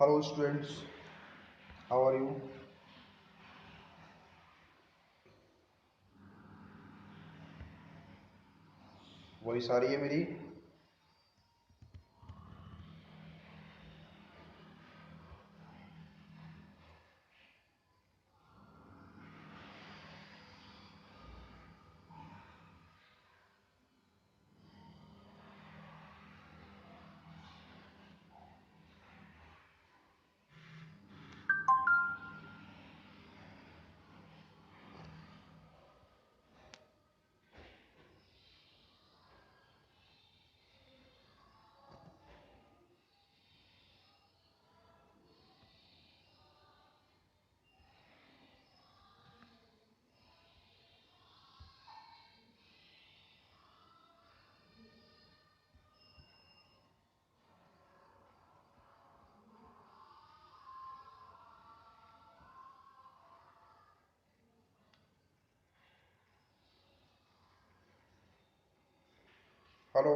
Hello students, how are you? Voice आ रही है मेरी? हेलो,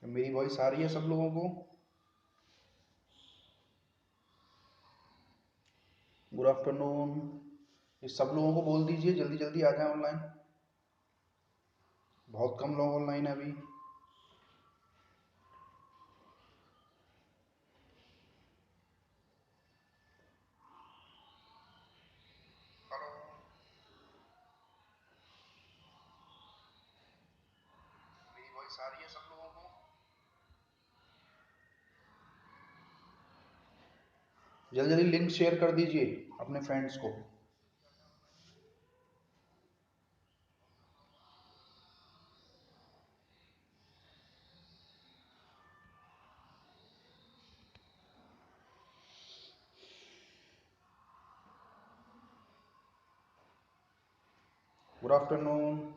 मेरी वॉइस आ रही है सब लोगों को? Good afternoon. ये सब लोगों को बोल दीजिए जल्दी जल्दी आ जाए ऑनलाइन। बहुत कम लोग ऑनलाइन है अभी। हेलो, मेरी वॉइस आ रही है सब लोगों को? जल्दी जल्दी लिंक शेयर कर दीजिए अपने फ्रेंड्स को। Good afternoon.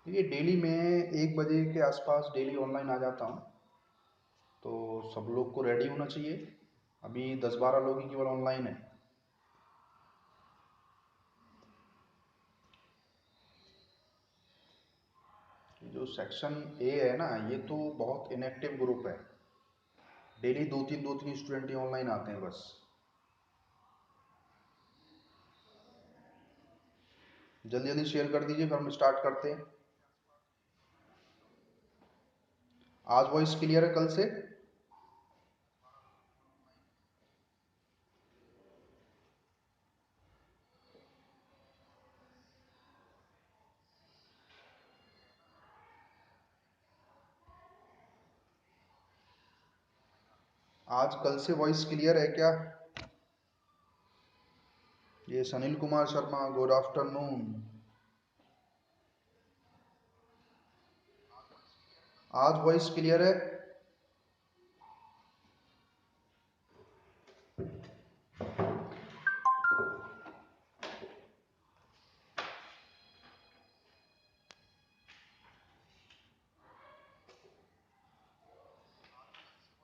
ये डेली मैं 1 बजे के आसपास डेली ऑनलाइन आ जाता हूँ, तो सब लोग को रेडी होना चाहिए। अभी 10-12 लोग ही केवल ऑनलाइन है। जो सेक्शन ए है ना, ये तो बहुत इनएक्टिव ग्रुप है। डेली दो तीन स्टूडेंट ही ऑनलाइन आते हैं बस। जल्दी जल्दी शेयर कर दीजिए, फिर हम स्टार्ट करते हैं। आज वॉइस क्लियर है कल से? आज कल से वॉइस क्लियर है क्या? ये सनील कुमार शर्मा, गुड आफ्टरनून। आज वॉइस क्लियर है?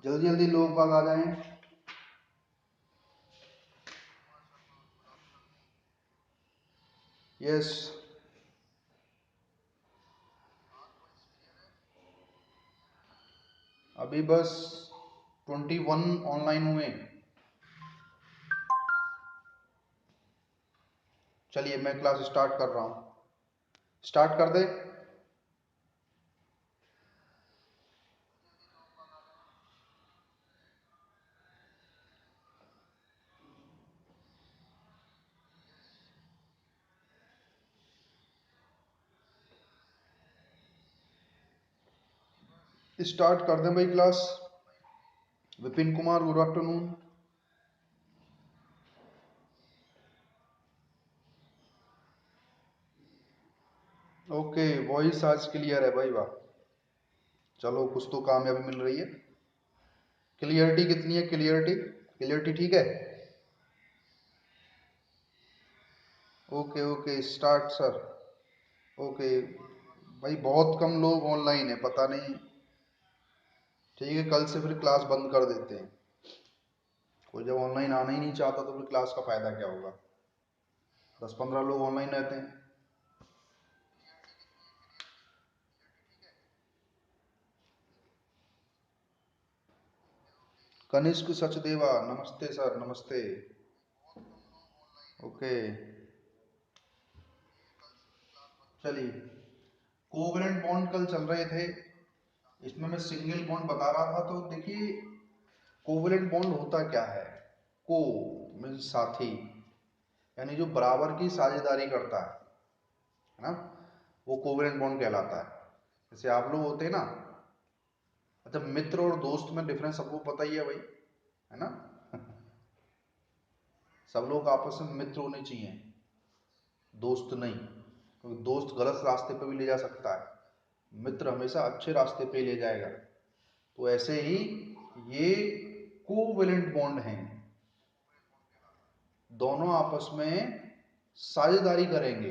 जल्दी जल्दी लोग बाग आ जाएं। यस। अभी बस 21 ऑनलाइन हुए। चलिए मैं क्लास स्टार्ट कर रहा हूँ। स्टार्ट कर दे। स्टार्ट कर दे भाई class. Vipin Kumar, good afternoon. Okay, voice आज क्लियर है भाई, वाह। चलो कुछ तो कामयाबी मिल रही है। क्लियरिटी कितनी है? क्लियरिटी क्लियरिटी ठीक है? Okay okay, start sir. Okay भाई, बहुत कम लोग ऑनलाइन है, पता नहीं। ठीक है, कल से फिर क्लास बंद कर देते हैं। कोई जब ऑनलाइन आना ही नहीं चाहता तो फिर क्लास का फ़ायदा क्या होगा? 10-15 लोग ऑनलाइन रहते हैं। कनिष्क सचदेवा, नमस्ते सर, नमस्ते। ओके, चलिए कोवेलेंट बॉन्ड कल चल रहे थे, इसमें मैं सिंगल बॉन्ड बता रहा था। तो देखिए कोवेलेंट बॉन्ड होता क्या है। को मीन्स साथी, यानी जो बराबर की साझेदारी करता है ना, वो कोवेलेंट बॉन्ड कहलाता है। जैसे आप लोग होते हैं ना, अच्छा मित्र और दोस्त में डिफरेंस सबको पता ही है भाई, है ना। सब लोग आपस में मित्र होने चाहिए, दोस्त नहीं, क्योंकि दोस्त गलत रास्ते पे भी ले जा सकता है, मित्र हमेशा अच्छे रास्ते पे ले जाएगा। तो ऐसे ही ये कोवेलेंट बॉन्ड हैं, दोनों आपस में साझेदारी करेंगे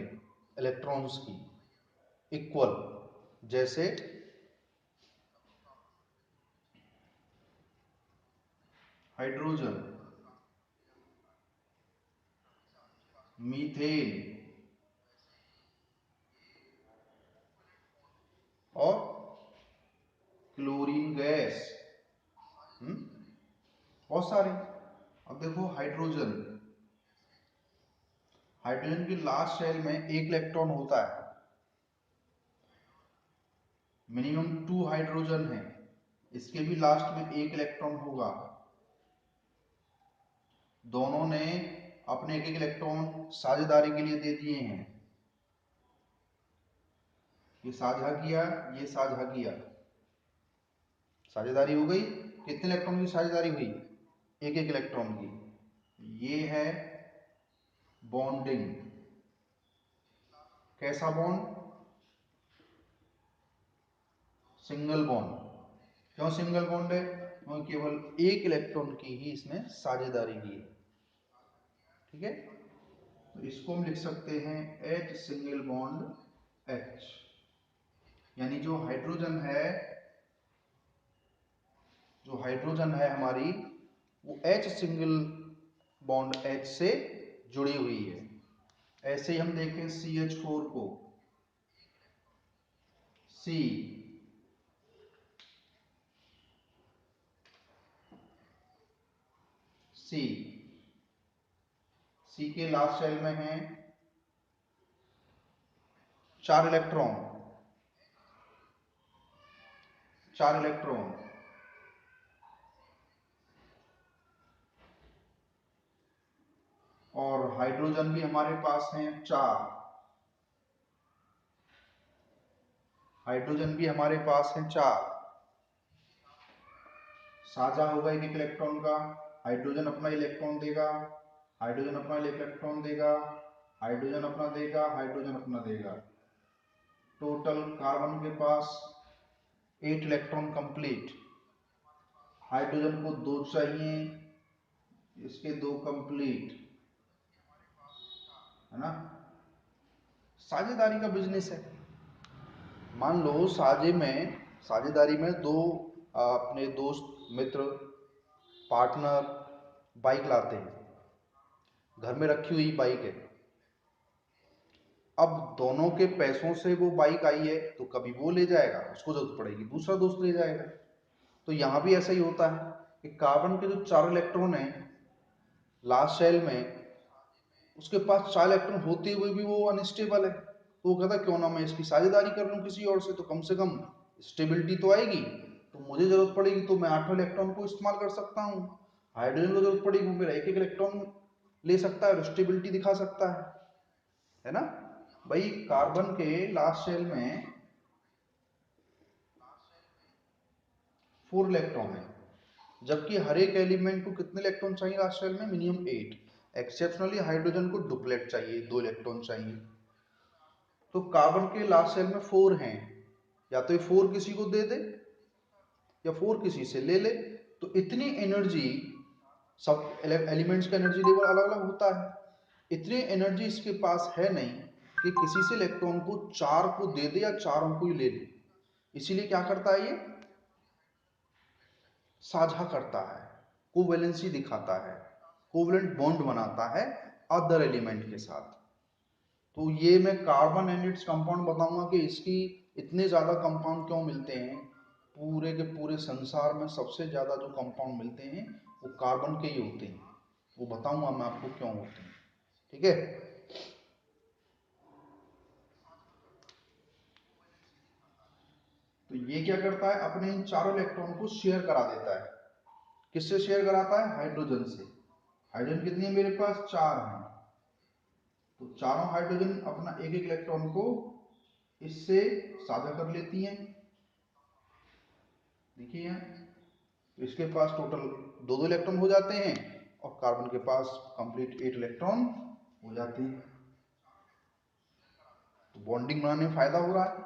इलेक्ट्रॉन्स की, इक्वल। जैसे हाइड्रोजन, मीथेन और क्लोरीन गैस, बहुत सारे। अब देखो हाइड्रोजन, हाइड्रोजन की लास्ट शेल में एक इलेक्ट्रॉन होता है, मिनिमम 2 हाइड्रोजन है, इसके भी लास्ट में एक इलेक्ट्रॉन होगा। दोनों ने अपने एक एक इलेक्ट्रॉन साझेदारी के लिए दे दिए हैं, ये साझा किया, ये साझा किया, साझेदारी हो गई। कितने इलेक्ट्रॉन की साझेदारी हुई, एक एक इलेक्ट्रॉन की। ये है बॉन्डिंग। कैसा बॉन्ड, सिंगल बॉन्ड। क्यों सिंगल बॉन्ड है, क्योंकि केवल एक इलेक्ट्रॉन की ही इसने साझेदारी की है, ठीक है। तो इसको हम लिख सकते हैं H सिंगल बॉन्ड H, यानी जो हाइड्रोजन है, जो हाइड्रोजन है हमारी, वो H सिंगल बॉन्ड H से जुड़ी हुई है। ऐसे ही हम देखें CH4 को, C, C, C के लास्ट शेल में है 4 इलेक्ट्रॉन, 4 इलेक्ट्रॉन। और हाइड्रोजन भी हमारे पास है 4, हाइड्रोजन भी हमारे पास है 4। साझा होगा एक एक इलेक्ट्रॉन का, हाइड्रोजन अपना इलेक्ट्रॉन देगा, हाइड्रोजन अपना इलेक्ट्रॉन देगा, हाइड्रोजन अपना देगा, हाइड्रोजन अपना देगा। टोटल कार्बन के पास 8 इलेक्ट्रॉन कंप्लीट। हाइड्रोजन को 2 चाहिए, इसके 2 कंप्लीट, है ना। साझेदारी का बिजनेस है। मान लो साझेदारी में दो अपने दोस्त मित्र पार्टनर बाइक लाते हैं, घर में रखी हुई बाइक है। अब दोनों के पैसों से वो बाइक आई है, तो कभी वो ले जाएगा, उसको जरूरत पड़ेगी दूसरा दोस्त ले जाएगा। तो यहाँ भी ऐसा ही होता है कि कार्बन के जो 4 इलेक्ट्रॉन हैं लास्ट शेल में, उसके पास 4 इलेक्ट्रॉन होते हुए भी वो अनस्टेबल है। तो वो कहता क्यों ना मैं इसकी साझेदारी कर लूँ किसी और से, तो कम से कम स्टेबिलिटी तो आएगी। तो मुझे जरूरत पड़ेगी तो मैं 8वें इलेक्ट्रॉन को इस्तेमाल कर सकता हूँ, हाइड्रोजन को जरूरत पड़ेगी वो मेरा एक एक इलेक्ट्रॉन ले सकता है और स्टेबिलिटी दिखा सकता है ना। भाई कार्बन के लास्ट शेल में 4 इलेक्ट्रॉन है, जबकि हर एक एलिमेंट को कितने इलेक्ट्रॉन चाहिए लास्ट शेल में, मिनिमम 8। एक्सेप्शनली हाइड्रोजन को डुप्लेट चाहिए, 2 इलेक्ट्रॉन चाहिए। तो कार्बन के लास्ट शेल में 4 हैं, या तो ये 4 किसी को दे दे या 4 किसी से ले ले। तो इतनी एनर्जी, सब एलिमेंट्स का एनर्जी लेवल अलग अलग होता है, इतनी एनर्जी इसके पास है नहीं कि किसी से इलेक्ट्रॉन को 4 को दे दे या चारों को ही ले ले। इसीलिए क्या करता है ये, साझा करता है, कोवेलेंसी दिखाता है, कोवेलेंट बॉन्ड बनाता है अदर एलिमेंट के साथ। तो ये मैं कार्बन एंड इट्स कंपाउंड बताऊंगा कि इसकी इतने ज्यादा कंपाउंड क्यों मिलते हैं, पूरे के पूरे संसार में सबसे ज़्यादा जो कंपाउंड मिलते हैं वो कार्बन के ही होते हैं। वो बताऊंगा मैं आपको क्यों होते हैं, ठीक है। तो ये क्या करता है, अपने इन चारों इलेक्ट्रॉन को शेयर करा देता है। किससे शेयर कराता है? हाइड्रोजन से। हाइड्रोजन कितनी है मेरे पास? 4 है। तो चारों हाइड्रोजन अपना एक एक इलेक्ट्रॉन को इससे साझा कर लेती हैं। देखिए तो इसके पास टोटल दो दो इलेक्ट्रॉन हो जाते हैं और कार्बन के पास कंप्लीट 8 इलेक्ट्रॉन हो जाते हैं। तो बॉन्डिंग बनाने में फायदा हो रहा है।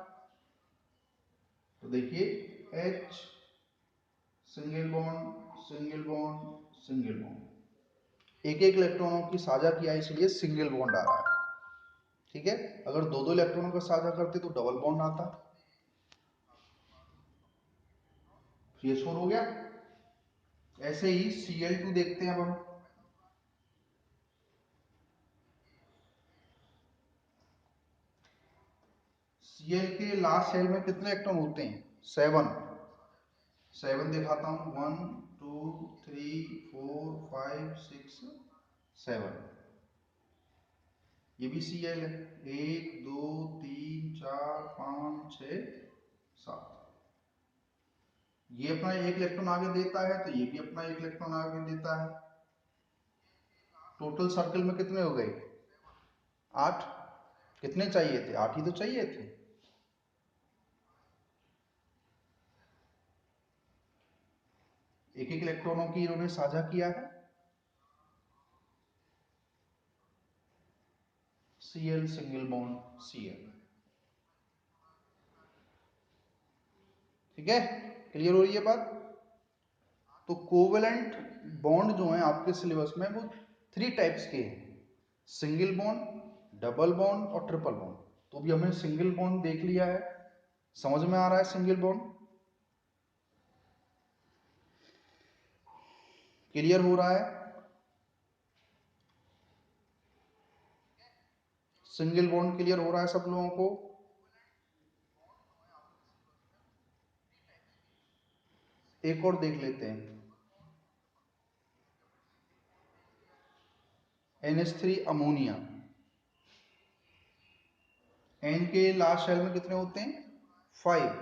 तो देखिए H single bond single bond single bond, एक एक इलेक्ट्रॉनों की साझा किया इसलिए सिंगल बॉन्ड आ रहा है, ठीक है। अगर दो दो इलेक्ट्रॉनों का साझा करते तो डबल बॉन्ड आता। ये शोर हो गया। ऐसे ही Cl2 देखते हैं अब हम। Cl के लास्ट शेल में कितने इलेक्ट्रॉन होते हैं? 7। 7 दिखाता हूँ, 1 2 3 4 5 6 7। ये भी Cl है, 1 2 3 4 5 6 7। ये अपना एक इलेक्ट्रॉन आगे देता है तो ये भी अपना एक इलेक्ट्रॉन आगे देता है। टोटल सर्कल में कितने हो गए? 8। कितने चाहिए थे? 8 ही तो चाहिए थे। एक एक इलेक्ट्रॉनों की इन्होंने साझा किया है। Cl सिंगल बॉन्ड Cl, ठीक है। क्लियर हो रही है बात? तो कोवेलेंट बॉन्ड जो है आपके सिलेबस में वो 3 टाइप्स के हैं, सिंगल बॉन्ड, डबल बॉन्ड और ट्रिपल बॉन्ड। तो अभी हमने सिंगल बॉन्ड देख लिया है, समझ में आ रहा है सिंगल बॉन्ड? क्लियर हो रहा है? सिंगल बॉन्ड क्लियर हो रहा है सब लोगों को? एक और देख लेते हैं, NH3 अमोनिया। N के लास्ट शेल में कितने होते हैं? 5।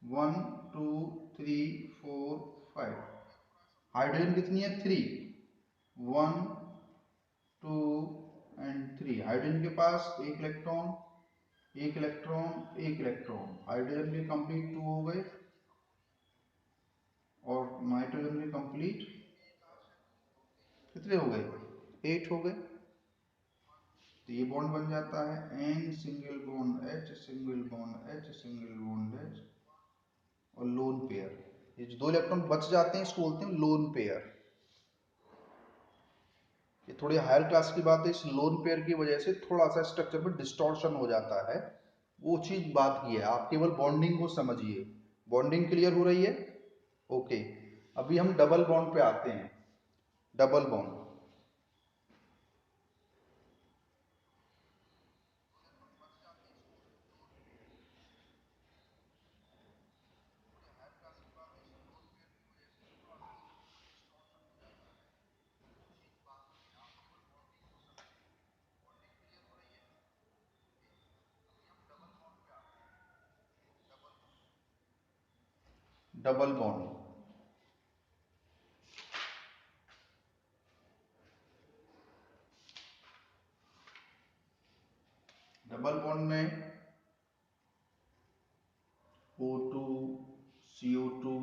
1 2 3 4 5। हाइड्रोजन कितनी है? 3। 1 2 एंड 3। हाइड्रोजन के पास एक इलेक्ट्रॉन एक इलेक्ट्रॉन एक इलेक्ट्रॉन, हाइड्रोजन के कंप्लीट 2 हो गए और नाइट्रोजन के कंप्लीट कितने हो गए? 8 हो गए। तो ये बॉन्ड बन जाता है N single bond H single bond H single bond H और लोन पेयर। ये जो दो इलेक्ट्रॉन बच जाते हैं इसको बोलते हैं लोन पेयर। ये थोड़ी हायर क्लास की बात है, इस लोन पेयर की वजह से थोड़ा सा स्ट्रक्चर में डिस्टॉर्शन हो जाता है, वो चीज बात की है। आप केवल बॉन्डिंग को समझिए। बॉन्डिंग क्लियर हो रही है? ओके। अभी हम डबल बॉन्ड पे आते हैं। Double bond, double bond, double bond में O2 CO2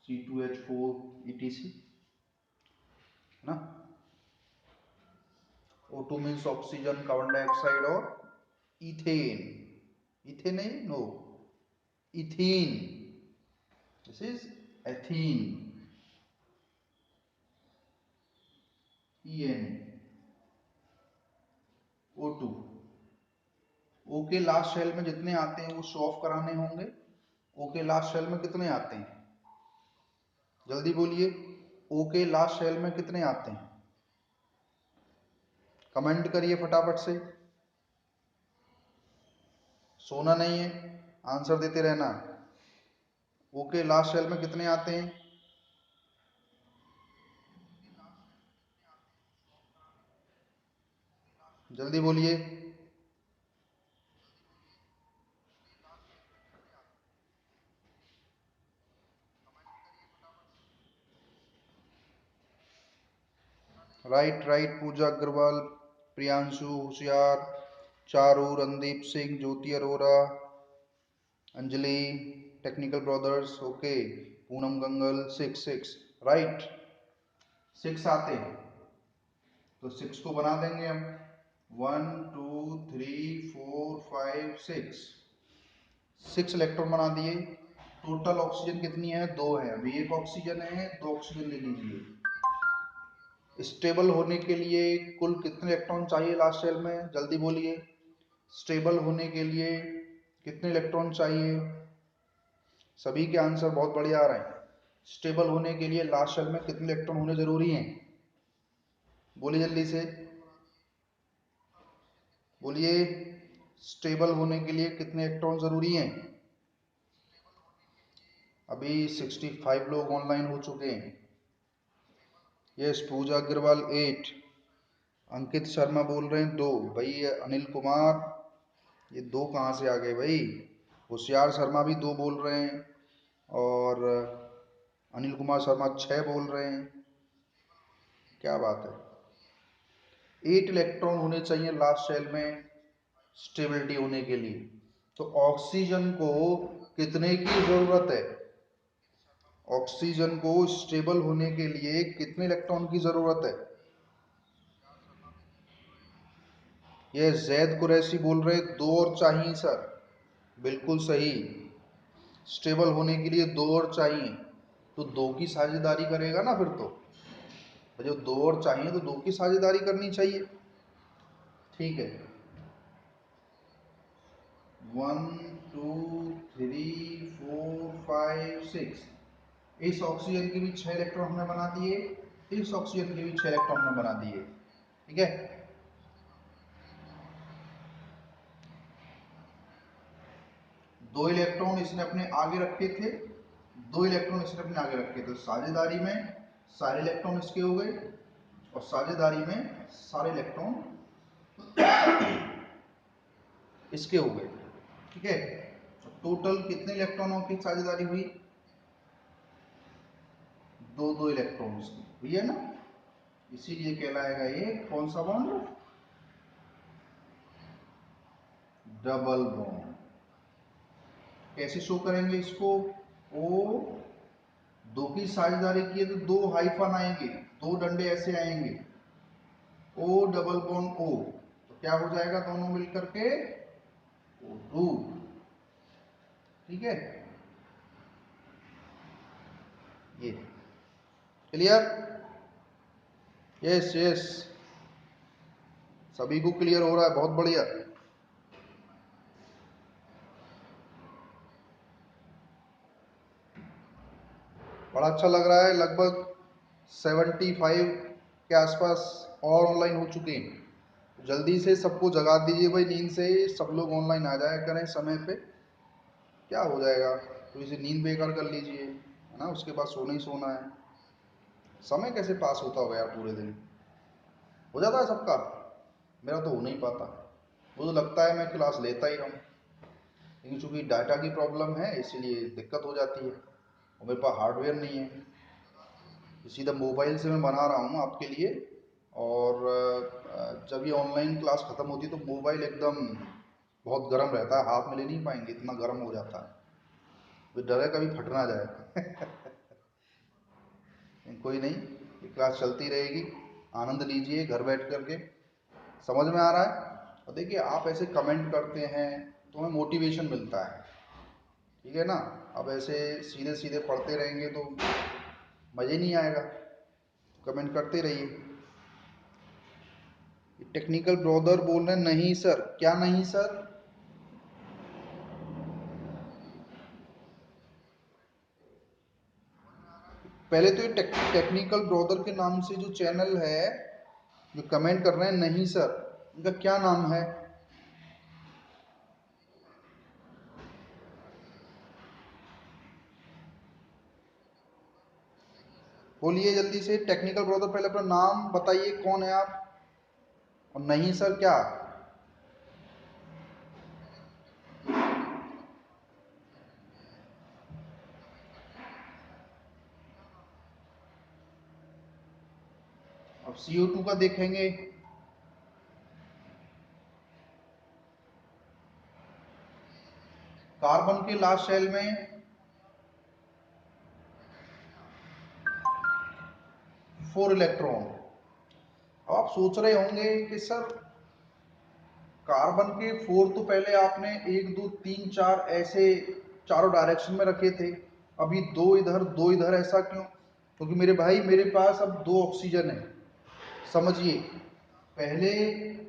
C2H4 etc है ना। O2 means oxygen, carbon dioxide और इथेन। इथेन नहीं, no, ethene. This is ethene, EN। O2, O के लास्ट शेल में जितने आते हैं वो शो ऑफ कराने होंगे। O के लास्ट शेल में कितने आते हैं? जल्दी बोलिए, O के लास्ट शेल में कितने आते हैं? कमेंट करिए फटाफट से। सोना नहीं है, आंसर देते रहना। ओके, लास्ट सेल में कितने आते हैं? जल्दी बोलिए। Right right, Pooja Agarwal, Priyanshu Hoshiyar, Charu, Randeep Singh, Jyoti Arora, Anjali, technical brothers, okay, Poonam Gangal, 6 right, 6 आते हैं। तो 6 को बना देंगे हम। 1 2 3 4 5 6 इलेक्ट्रॉन बना दिए। टोटल ऑक्सीजन कितनी है? 2 है। अभी एक ऑक्सीजन है, 2 ऑक्सीजन ले लीजिए। स्टेबल होने के लिए कुल कितने इलेक्ट्रॉन चाहिए लास्ट शेल में? जल्दी बोलिए। स्टेबल होने के लिए कितने इलेक्ट्रॉन चाहिए? सभी के आंसर बहुत बढ़िया आ रहे हैं। स्टेबल होने के लिए लास्ट शेल में कितने इलेक्ट्रॉन होने जरूरी हैं? बोलिए जल्दी से, बोलिए। स्टेबल होने के लिए कितने इलेक्ट्रॉन जरूरी हैं? अभी 65 लोग ऑनलाइन हो चुके हैं। यस, पूजा अग्रवाल 8, अंकित शर्मा बोल रहे हैं 2 भाई, अनिल कुमार, ये 2 कहाँ से आ गए भाई? होशियार शर्मा भी 2 बोल रहे हैं, और अनिल कुमार शर्मा 6 बोल रहे हैं। क्या बात है। 8 इलेक्ट्रॉन होने चाहिए लास्ट शेल में स्टेबिलिटी होने के लिए। तो ऑक्सीजन को कितने की जरूरत है? ऑक्सीजन को स्टेबल होने के लिए कितने इलेक्ट्रॉन की जरूरत है? ये जैद कुरैशी बोल रहे 2 और चाहिए सर। बिल्कुल सही। स्टेबल होने के लिए 2 और चाहिए, तो 2 की साझेदारी करेगा ना फिर तो। जो 2 और चाहिए तो 2 की साझेदारी करनी चाहिए। ठीक है, 1 2 3 4 5 6, इस ऑक्सीजन के भी 6 इलेक्ट्रॉन हमने बना दिए, इस ऑक्सीजन के भी 6 इलेक्ट्रॉन हमने बना दिए। ठीक है, 2 इलेक्ट्रॉन इसने अपने आगे रखे थे, 2 इलेक्ट्रॉन इसने अपने आगे रखे थे। साझेदारी में सारे इलेक्ट्रॉन इसके हो गए, और साझेदारी में सारे इलेक्ट्रॉन इसके हो गए। ठीक है, तो टोटल कितने इलेक्ट्रॉनों की साझेदारी हुई? 2 इलेक्ट्रॉन्स की हुई है ना। इसीलिए कहलाएगा ये कौन सा बॉन्ड? Double bond. कैसे शो करेंगे इसको? ओ, 2 की साझेदारी की है तो 2 हाइफन आएंगे, 2 डंडे ऐसे आएंगे, ओ डबल बॉन्ड ओ, तो क्या हो जाएगा दोनों मिलकर के? O2। ठीक है, ये क्लियर? यस यस, सभी को क्लियर हो रहा है, बहुत बढ़िया। बड़ा अच्छा लग रहा है। लगभग 75 के आसपास और ऑनलाइन हो चुके हैं। जल्दी से सबको जगा दीजिए भाई नींद से, सब लोग ऑनलाइन आ जाया करें समय पे। क्या हो जाएगा, तो इसे नींद बेकार कर लीजिए, है ना, उसके बाद सोना ही सोना है। समय कैसे पास होता होगा यार पूरे दिन? हो जाता है सबका, मेरा तो हो नहीं पाता। मुझे लगता है मैं क्लास लेता ही रहूँ, लेकिन चूंकि डाटा की प्रॉब्लम है इसीलिए दिक्कत हो जाती है, और मेरे पास हार्डवेयर नहीं है। सीधा मोबाइल से मैं बना रहा हूँ आपके लिए, और जब ये ऑनलाइन क्लास ख़त्म होती है तो मोबाइल एकदम बहुत गर्म रहता है, हाथ में ले नहीं पाएंगे, इतना गर्म हो जाता है, तो डर है कभी फट ना जाए। कोई नहीं, ये क्लास चलती रहेगी, आनंद लीजिए घर बैठ करके। समझ में आ रहा है? और देखिए आप ऐसे कमेंट करते हैं तो हमें मोटिवेशन मिलता है। ठीक है ना, अब ऐसे सीधे सीधे पढ़ते रहेंगे तो मज़े नहीं आएगा। कमेंट करते रहिए। टेक्निकल ब्रदर बोल रहे हैं नहीं सर। क्या नहीं सर? पहले तो ये टेक्निकल ब्रदर के नाम से जो चैनल है, जो कमेंट कर रहे हैं नहीं सर, इनका क्या नाम है? बोलिए जल्दी से, टेक्निकल ब्रदर, पहले अपना नाम बताइए, कौन है आप? और नहीं सर क्या? अब CO2 का देखेंगे। कार्बन के लास्ट शेल में 4 इलेक्ट्रॉन। अब आप सोच रहे होंगे कि सर कार्बन के 4 तो पहले आपने 1 2 3 4 ऐसे चारों डायरेक्शन में रखे थे, अभी 2 इधर 2 इधर, ऐसा क्यों? क्योंकि मेरे भाई मेरे पास अब 2 ऑक्सीजन है। समझिए, पहले,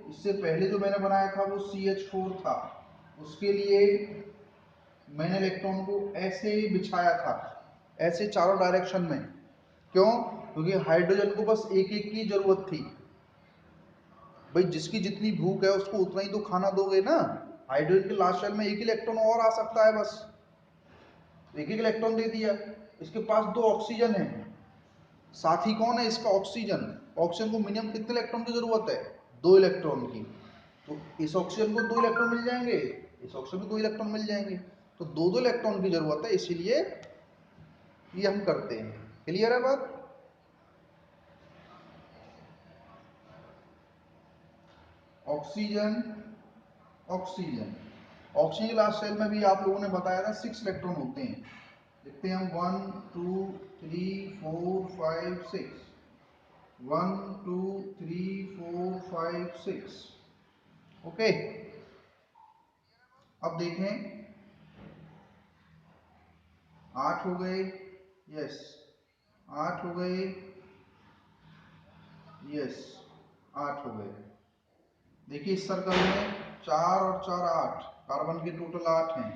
इससे पहले जो मैंने बनाया था वो CH4 था, उसके लिए मैंने इलेक्ट्रॉन को ऐसे बिछाया था, ऐसे चारों डायरेक्शन में। क्यों? क्योंकि हाइड्रोजन को बस एक एक की जरूरत थी। भाई जिसकी जितनी भूख है उसको उतना ही तो खाना दोगे ना। हाइड्रोजन के लास्ट शेल में एक इलेक्ट्रॉन और आ सकता है बस, एक एक इलेक्ट्रॉन दे दिया। इसके पास 2 ऑक्सीजन है, साथी कौन है इसका? ऑक्सीजन। ऑक्सीजन को मिनिमम कितने इलेक्ट्रॉन की जरूरत है? 2 इलेक्ट्रॉन की। तो इस ऑक्सीजन को 2 इलेक्ट्रॉन मिल जाएंगे, इस ऑक्सीजन को 2 इलेक्ट्रॉन मिल जाएंगे, तो 2 इलेक्ट्रॉन की जरूरत है, इसीलिए ये हम करते हैं। क्लियर है बात? ऑक्सीजन, ऑक्सीजन, ऑक्सीजन के लास्ट शेल में भी आप लोगों ने बताया था 6 इलेक्ट्रॉन होते हैं। देखते हैं हम, 1 2 3 4 5 6, 1 2 3 4 5 6। ओके, अब देखें, 8 हो गए, यस, 8 हो गए, यस, 8 हो गए। देखिए इस सर्कल में 4 और 4 8, कार्बन के टोटल 8 हैं।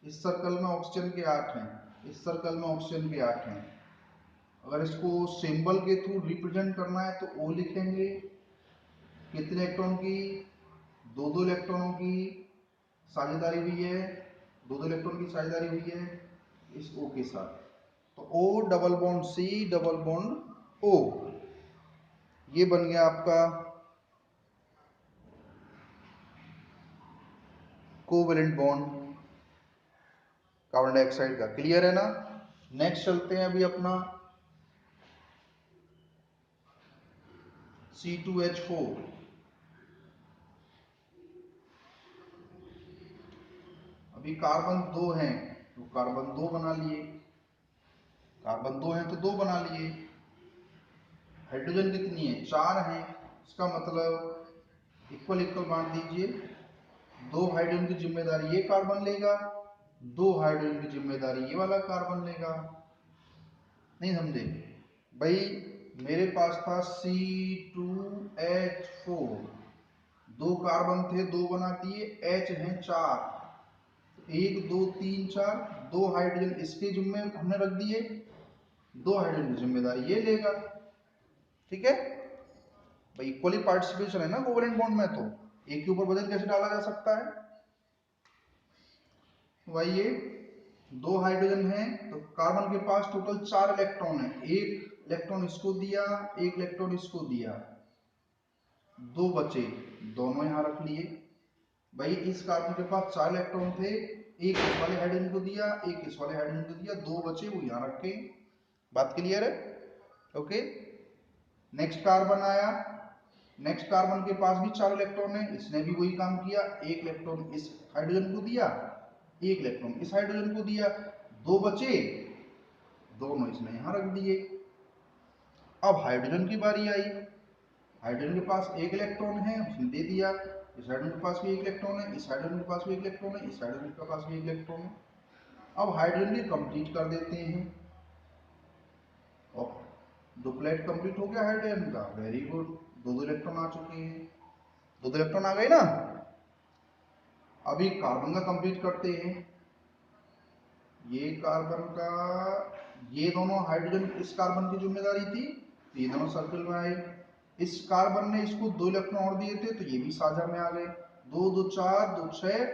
इस सर्कल में ऑक्सीजन के 8 हैं, इस सर्कल में ऑक्सीजन के 8 हैं। अगर इसको सिंबल के थ्रू रिप्रेजेंट करना है तो O लिखेंगे। कितने इलेक्ट्रॉन की? 2 इलेक्ट्रॉनों की साझेदारी हुई है, 2 इलेक्ट्रॉन की साझेदारी हुई है इस O के साथ। तो O double bond C double bond O, ये बन गया आपका कोवेलेंट बॉन्ड कार्बन डाइऑक्साइड का। क्लियर है ना? नेक्स्ट चलते हैं अभी अपना C2H4। अभी कार्बन 2 हैं तो कार्बन 2 बना लिए, कार्बन 2 हैं तो 2 बना लिए। हाइड्रोजन कितनी है? 4 हैं, इसका मतलब इक्वल इक्वल बांट दीजिए। 2 हाइड्रोजन की जिम्मेदारी ये कार्बन लेगा, 2 हाइड्रोजन की जिम्मेदारी ये वाला कार्बन लेगा। नहीं समझे भाई? मेरे पास था C2H4, 2 कार्बन थे, 2 बना दिए, H हैं 4, 1 2 3 4, 2 हाइड्रोजन इसके जिम्मे हमने रख दिए, 2 हाइड्रोजन की जिम्मेदारी ये लेगा। ठीक है भाई, इक्वली पार्टिसिपेशन है ना कोवेलेंट बॉन्ड में, तो एक के ऊपर वजन कैसे डाला जा सकता है? भाई ये 2 हाइड्रोजन है तो कार्बन के पास टोटल 4 इलेक्ट्रॉन है, एक इलेक्ट्रॉन इसको दिया, एक इलेक्ट्रॉन इसको दिया, 2 बचे, दोनों यहां रख लिए। भाई इस कार्बन के पास 4 इलेक्ट्रॉन थे, एक इस वाले हाइड्रोजन को दिया, एक इस वाले हाइड्रोजन को दिया, 2 बचे वो यहां रखे। बात क्लियर है? ओके, नेक्स्ट कार्बन आया, नेक्स्ट कार्बन के पास भी 4 इलेक्ट्रॉन है, इसने भी वही काम किया, एक इलेक्ट्रॉन इस हाइड्रोजन को दिया, एक इलेक्ट्रॉन इस हाइड्रोजन को दिया, 2 बचे, दोनों इसने यहां रख दिए। अब हाइड्रोजन की बारी आई, हाइड्रोजन के पास एक इलेक्ट्रॉन है, उसने दे दिया, इस हाइड्रोजन के पास भी एक इलेक्ट्रॉन है, इस हाइड्रोजन के पास भी एक इलेक्ट्रॉन है, इस हाइड्रोजन के पास भी एक इलेक्ट्रॉन है। अब हाइड्रोजन भी कंप्लीट कर देते हैं, और डुप्लेट कंप्लीट हो गया हाइड्रोजन का, वेरी गुड, 2 इलेक्ट्रॉन आ चुके हैं, 2 इलेक्ट्रॉन आ गए ना। अभी कार्बन का कंप्लीट करते हैं, ये कार्बन का, ये दोनों हाइड्रोजन इस कार्बन की जिम्मेदारी थी, ये दोनों सर्कल में आए। इस कार्बन ने इसको 2 इलेक्ट्रॉन और दिए थे तो ये भी साझा में आ गए, 2 2 4, 2 6,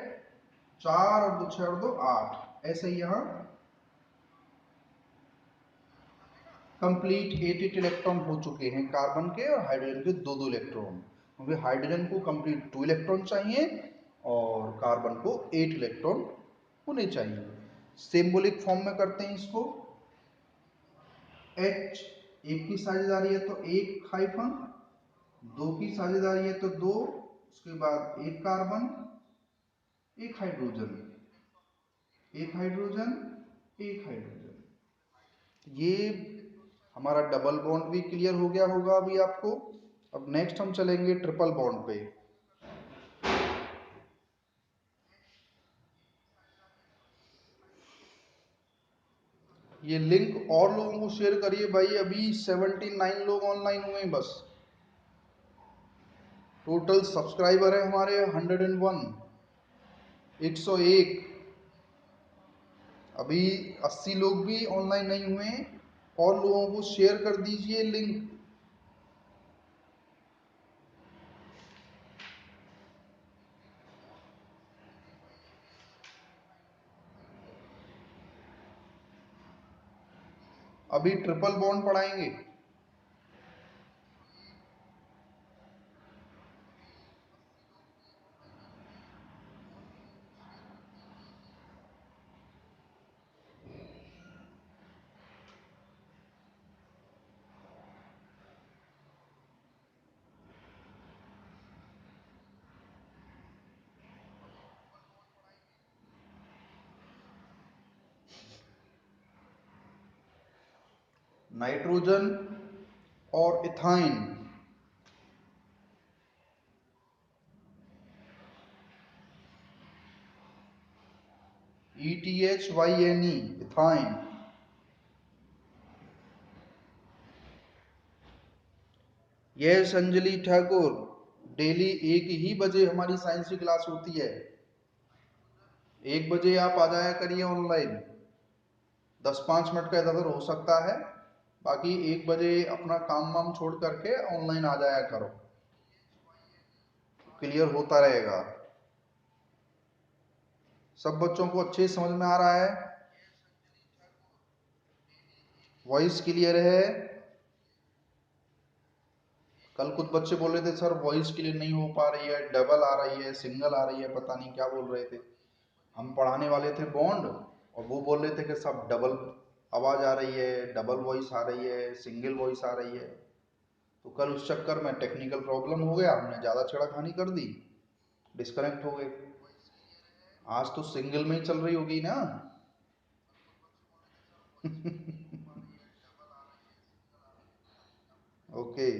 4 और 2 6 और 2 8, ऐसे ही यहाँ कंप्लीट 8 इलेक्ट्रॉन हो चुके हैं कार्बन के और हाइड्रोजन के दो दो इलेक्ट्रॉन, क्योंकि हाइड्रोजन को कंप्लीट 2 इलेक्ट्रॉन चाहिए और कार्बन को 8 इलेक्ट्रॉन होने चाहिए। सिंबॉलिक फॉर्म में करते हैं इसको। H एक की साझेदारी है तो एक हाइफन, दो की साझेदारी है तो दो, उसके बाद एक कार्बन, एक हाइड्रोजन, एक हाइड्रोजन, एक हाइड्रोजन। ये हमारा डबल बॉन्ड भी क्लियर हो गया होगा अभी आपको। अब नेक्स्ट हम चलेंगे ट्रिपल बॉन्ड पे। ये लिंक और लोगों को शेयर करिए भाई, अभी 79 लोग ऑनलाइन हुए हैं बस। टोटल सब्सक्राइबर है हमारे 101, 101। अभी 80 लोग भी ऑनलाइन नहीं हुए, और लोगों को शेयर कर दीजिए लिंक। अभी ट्रिपल बॉन्ड पढ़ाएंगे। नाइट्रोजन और ethyne, ETHYNE, ethyne. Yes Anjali Thakur, daily 1 ही बजे हमारी साइंस की क्लास होती है। 1 बजे आप आ जाया करिए ऑनलाइन। 10-5 मिनट का इधर उधर हो सकता है, बाकी 1 बजे अपना काम वाम छोड़ करके ऑनलाइन आ जाया करो, क्लियर होता रहेगा। सब बच्चों को अच्छे से समझ में आ रहा है? वॉइस क्लियर है? कल कुछ बच्चे बोल रहे थे सर वॉइस क्लियर नहीं हो पा रही है, डबल आ रही है, सिंगल आ रही है, पता नहीं क्या बोल रहे थे। हम पढ़ाने वाले थे बॉन्ड, और वो बोल रहे थे कि सब डबल आवाज आ रही है, डबल वॉइस आ रही है, सिंगल वॉइस आ रही है। तो कल उस चक्कर में टेक्निकल प्रॉब्लम हो गया, हमने ज़्यादा छेड़खानी कर दी, डिस्कनेक्ट हो गए। आज तो सिंगल में ही चल रही होगी ना? ओके।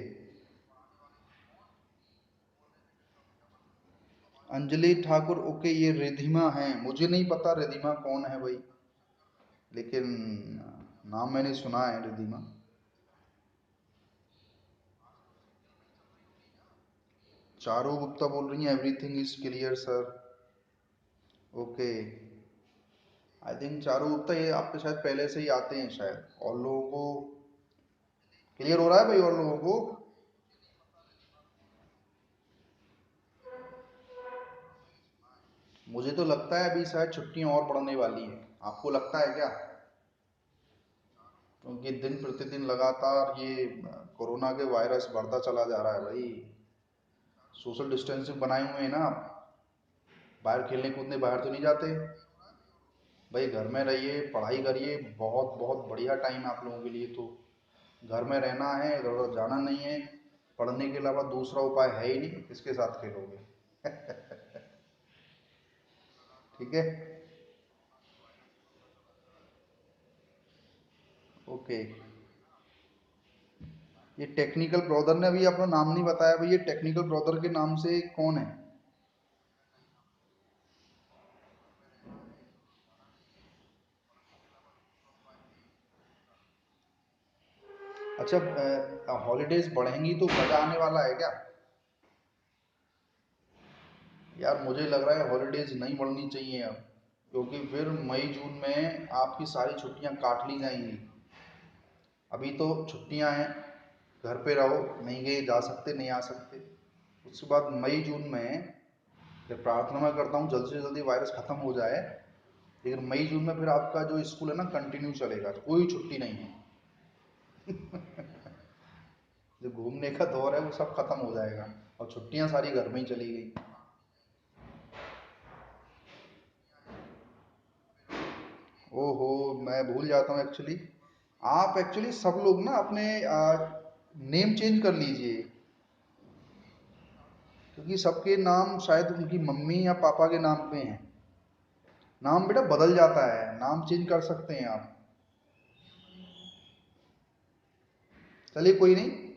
अंजलि ठाकुर, ओके। ये रिधिमा है, मुझे नहीं पता रिधिमा कौन है भाई, लेकिन नाम मैंने सुना है रिधिमा। चारू गुप्ता बोल रही हैं everything is clear sir. Okay. I think Charu Gupta ये आपके शायद पहले से ही आते हैं शायद, और लोगों को क्लियर हो रहा है भाई, और लोगों को। मुझे तो लगता है अभी शायद छुट्टियां और बढ़ने वाली हैं, आपको लगता है क्या? क्योंकि दिन प्रतिदिन लगातार ये कोरोना के वायरस बढ़ता चला जा रहा है भाई। सोशल डिस्टेंसिंग बनाए हुए हैं ना आप, बाहर खेलने कूदने बाहर तो नहीं जाते भाई, घर में रहिए, पढ़ाई करिए। बहुत बहुत बढ़िया टाइम है आप लोगों के लिए तो। घर में रहना है, इधर उधर जाना नहीं है, पढ़ने के अलावा दूसरा उपाय है ही नहीं, किसके साथ खेलोगे? ठीक है। ओके। ये टेक्निकल ब्रदर ने अभी अपना नाम नहीं बताया भाई, ये टेक्निकल ब्रदर के नाम से कौन है? अच्छा, हॉलीडेज बढ़ेंगी तो मजा आने वाला है क्या? यार मुझे लग रहा है हॉलीडेज नहीं बढ़नी चाहिए अब, क्योंकि फिर मई जून में आपकी सारी छुट्टियां काट ली जाएंगी। अभी तो छुट्टियां हैं, घर पे रहो, नहीं गए जा सकते, नहीं आ सकते। उसके बाद मई जून में फिर प्रार्थना मैं करता हूँ जल्द से जल्दी वायरस खत्म हो जाए, लेकिन मई जून में फिर आपका जो स्कूल है ना कंटिन्यू चलेगा, कोई छुट्टी नहीं है। जो घूमने का दौर है वो सब खत्म हो जाएगा, और छुट्टियां सारी घर में ही चली गई। ओहो, मैं भूल जाता हूँ एक्चुअली। आप एक्चुअली सब लोग ना अपने नेम चेंज कर लीजिए, क्योंकि सबके नाम शायद उनकी मम्मी या पापा के नाम पे हैं। नाम बेटा बदल जाता है, नाम चेंज कर सकते हैं आप। चलिए कोई नहीं।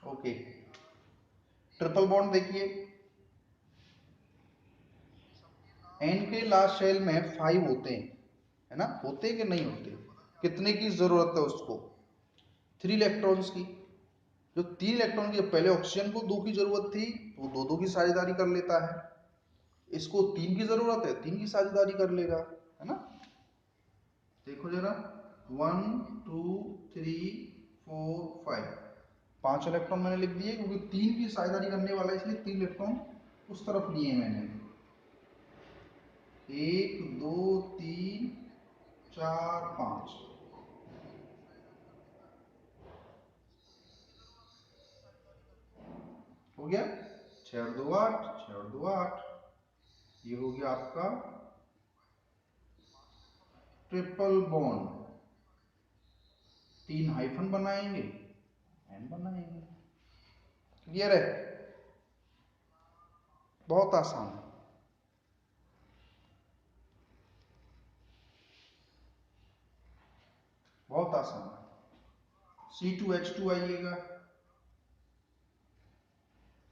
ओके, ट्रिपल बॉन्ड देखिए, एन के लास्ट शेल में 5 होते हैं, है ना? होते कि नहीं होते? कितने की जरूरत है उसको? 3 इलेक्ट्रॉन्स की। जो 3 इलेक्ट्रॉन की, पहले ऑक्सीजन को 2 की जरूरत थी, तो वो 2 2 की साझेदारी कर लेता है। इसको 3 की जरूरत है, 3 की साझेदारी कर लेगा, है ना? देखो जरा, 1 2 3 4 5, 5 इलेक्ट्रॉन मैंने लिख दिए, क्योंकि 3 की साझेदारी करने वाला है, इसलिए 3 इलेक्ट्रॉन उस तरफ लिए मैंने। 1 2 3 4 5। हो गया, 6 और 2 8, 6 और 2 8। ये हो गया आपका ट्रिपल बॉन्ड। 3 हाइफन बनाएंगे, एन बनाएंगे। क्लियर है? बहुत आसान है। बहुत आसान है। C2H2 आइएगा।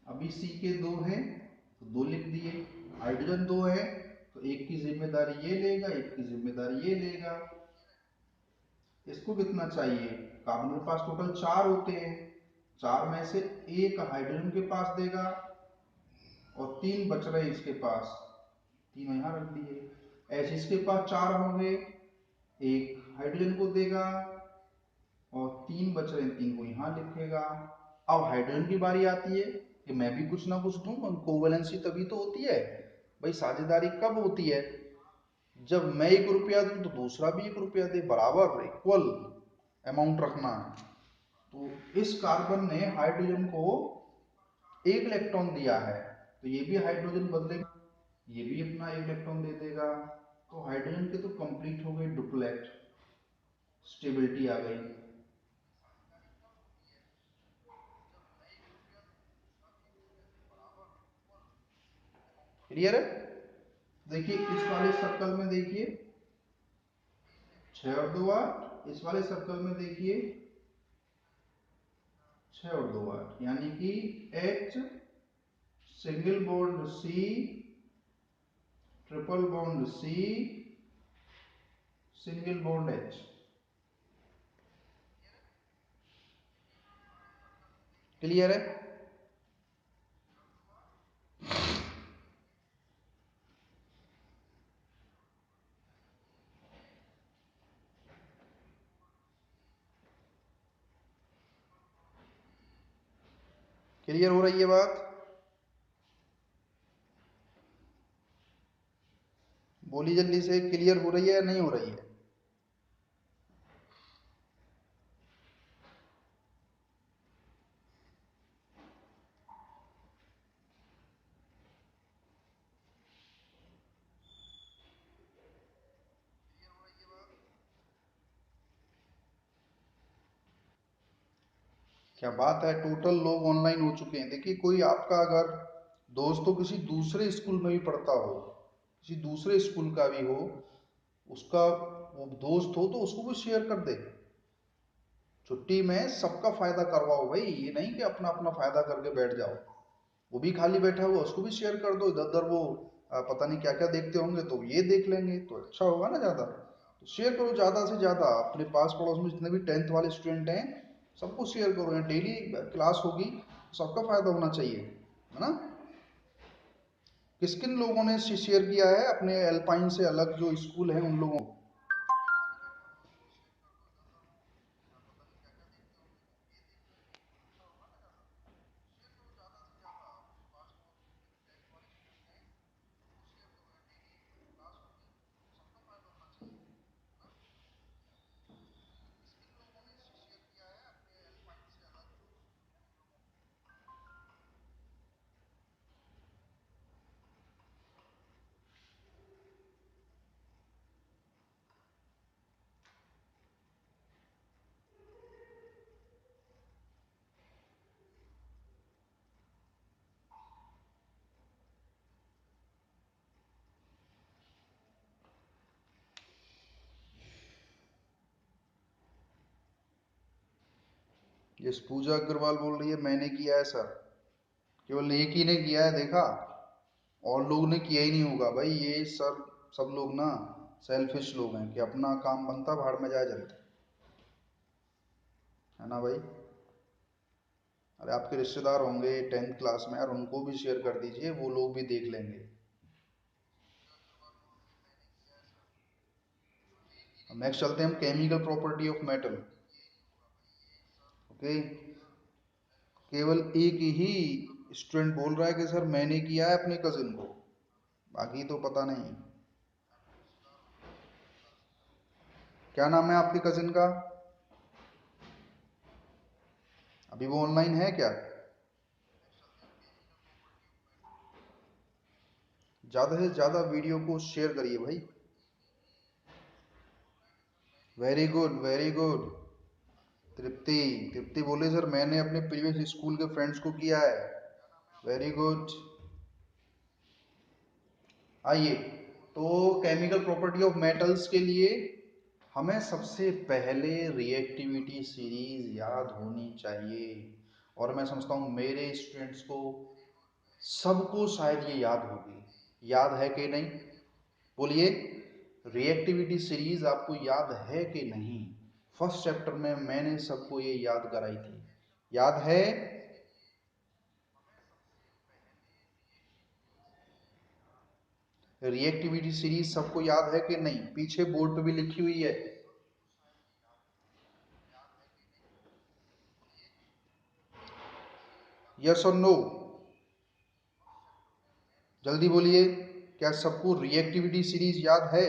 अभी C के 2 हैं तो 2 लिख दिए। हाइड्रोजन 2 है तो एक की जिम्मेदारी ये लेगा, एक की जिम्मेदारी ये लेगा। इसको कितना चाहिए? कार्बन के पास टोटल 4 होते हैं, 4 में से एक हाइड्रोजन के पास देगा, और 3 बच रहे इसके पास, 3 यहाँ रख दिए। H इसके पास 4 होंगे, एक हाइड्रोजन को देगा, और 3 बच रहे, 3 को यहाँ लिखेगा। अब हाइड्रोजन की बारी आती है कि मैं भी कुछ ना कुछ दूं, कोवैलेंसी तभी तो होती है भाई। साझेदारी कब होती है? जब मैं 1 रुपया दूं तो दूसरा भी 1 रुपया दे, बराबर इक्वल अमाउंट रखना है। तो इस कार्बन ने हाइड्रोजन को 1 इलेक्ट्रॉन दिया है, तो ये भी हाइड्रोजन बदलेगा, ये भी अपना 1 इलेक्ट्रॉन दे देगा। तो हाइड्रोजन के तो कंप्लीट हो गए डुप्लेट, स्टेबिलिटी आ गई। क्लियर है? देखिए इस वाले सर्कल में देखिए 6 और 2 8, इस वाले सर्कल में देखिए 6 और 2 8, यानी कि H single bond C, triple bond C, single bond H। Clear है? क्लियर हो रही है बात? बोली जल्दी से, क्लियर हो रही है या नहीं हो रही है? क्या बात है, टोटल लोग ऑनलाइन हो चुके हैं। देखिए कोई आपका अगर दोस्त तो किसी दूसरे स्कूल में भी पढ़ता हो, किसी दूसरे स्कूल का भी हो, उसका वो दोस्त हो तो उसको भी शेयर कर दे। छुट्टी में सबका फायदा करवाओ भाई, ये नहीं कि अपना अपना फायदा करके बैठ जाओ। वो भी खाली बैठा हुआ, उसको भी शेयर कर दो। इधर उधर वो पता नहीं क्या क्या देखते होंगे, तो ये देख लेंगे तो अच्छा होगा ना ज़्यादा। तो शेयर करो ज़्यादा से ज़्यादा, अपने पास पड़ोस में जितने भी 10th वाले स्टूडेंट हैं सबको शेयर करो। यहाँ डेली क्लास होगी, सबका फायदा होना चाहिए, है ना? किस किन लोगों ने शेयर किया है अपने एल्पाइन से अलग जो स्कूल है उन लोगों को? यस, पूजा अग्रवाल बोल रही है मैंने किया है सर। केवल एक ही ने किया है, देखा, और लोगों ने किया ही नहीं होगा भाई। ये सर सब लोग ना सेल्फिश लोग हैं कि अपना काम बनता भाड़ में जाए जलते, है ना भाई। अरे आपके रिश्तेदार होंगे 10th क्लास में यार, उनको भी शेयर कर दीजिए, वो लोग भी देख लेंगे। नेक्स्ट चलते हैं हम, chemical property of metal. Okay, केवल एक ही स्टूडेंट बोल रहा है कि सर मैंने किया है अपने कजिन को, बाकी तो पता नहीं। क्या नाम है आपके कजिन का? अभी वो ऑनलाइन है क्या? ज़्यादा से ज़्यादा वीडियो को शेयर करिए भाई। Very good, very good. Tripti, Tripti बोले सर मैंने अपने प्रीवियस स्कूल के फ्रेंड्स को किया है। Very good. आइए, तो केमिकल प्रॉपर्टी ऑफ मेटल्स के लिए हमें सबसे पहले रिएक्टिविटी सीरीज याद होनी चाहिए। और मैं समझता हूँ मेरे स्टूडेंट्स को सबको शायद ये याद होगी। याद है कि नहीं? बोलिए, रिएक्टिविटी सीरीज आपको याद है कि नहीं? फर्स्ट चैप्टर में मैंने सबको ये याद कराई थी, याद है? रिएक्टिविटी सीरीज सबको याद है कि नहीं? पीछे बोर्ड पे भी लिखी हुई है। यस और नो, जल्दी बोलिए, क्या सबको रिएक्टिविटी सीरीज याद है?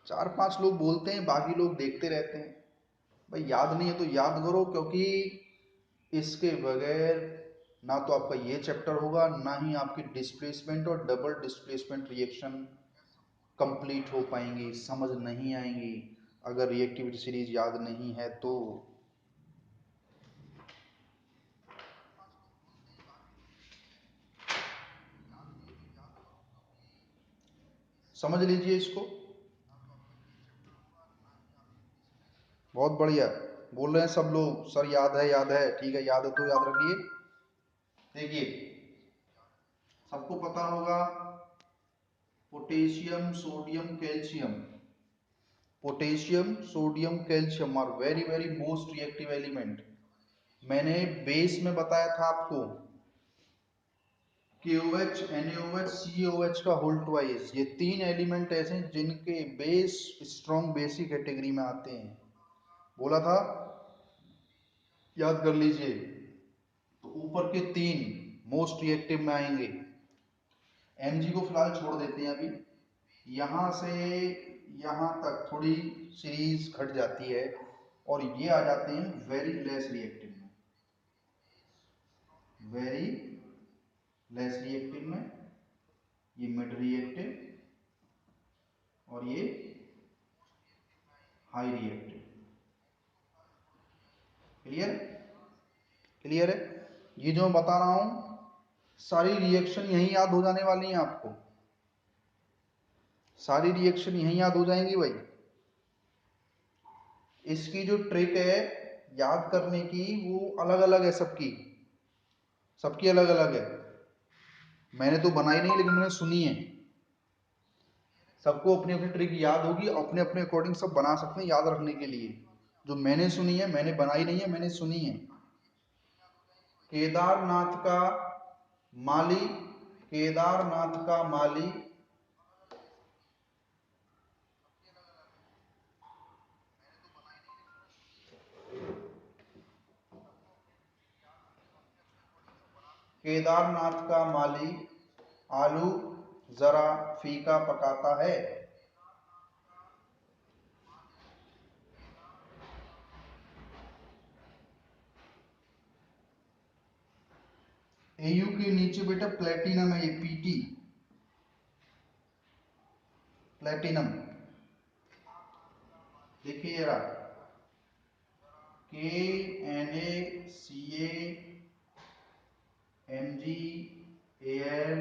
चार पांच लोग बोलते हैं, बाकी लोग देखते रहते हैं। भाई याद नहीं है तो याद करो, क्योंकि इसके बगैर ना तो आपका ये चैप्टर होगा, ना ही आपकी डिस्प्लेसमेंट और डबल डिस्प्लेसमेंट रिएक्शन कंप्लीट हो पाएंगी, समझ नहीं आएंगी अगर रिएक्टिविटी सीरीज याद नहीं है तो। समझ लीजिए इसको। बहुत बढ़िया, बोल रहे हैं सब लोग सर याद है, याद है, ठीक है, याद है तो याद रखिए। देखिए, सबको पता होगा potassium sodium calcium. Potassium sodium calcium are very very most reactive element. मैंने बेस में बताया था आपको, KOH NaOH CaOH का होल ट्वाइस, ये तीन एलिमेंट ऐसे हैं जिनके बेस स्ट्रॉन्ग बेसिक कैटेगरी में आते हैं, बोला था, याद कर लीजिए। तो ऊपर के तीन मोस्ट रिएक्टिव में आएंगे। Mg को फिलहाल छोड़ देते हैं अभी, यहाँ से यहाँ तक थोड़ी सीरीज घट जाती है और ये आ जाते हैं वेरी लेस रिएक्टिव में, वेरी लेस रिएक्टिव में, ये मिड रिएक्टिव और ये हाई रिएक्टिव। क्लियर? क्लियर है? ये जो मैं बता रहा हूं सारी रिएक्शन यही याद हो जाने वाली हैं आपको, सारी रिएक्शन यही याद हो जाएंगी भाई। इसकी जो ट्रिक है याद करने की वो अलग अलग है सबकी, सबकी अलग अलग है। मैंने तो बनाई नहीं लेकिन मैंने सुनी है। सबको अपनी अपनी ट्रिक याद होगी, अपने अपने अकॉर्डिंग सब बना सकते हैं याद रखने के लिए। जो मैंने सुनी है, मैंने बनाई नहीं है, मैंने सुनी है। केदारनाथ का माली, केदारनाथ का माली, केदारनाथ का माली आलू जरा फीका पकाता है। एयू के नीचे बेटा प्लेटिनम है, ये पीटी, प्लेटिनम। देखिए जरा, KNaCaMgAl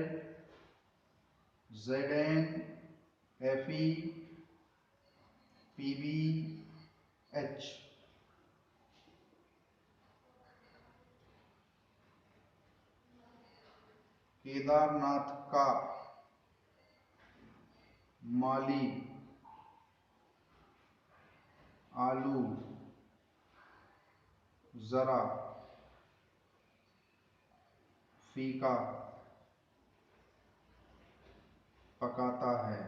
Zn Fe PbH, Kedarnath का माली आलू जरा फीका पकाता है।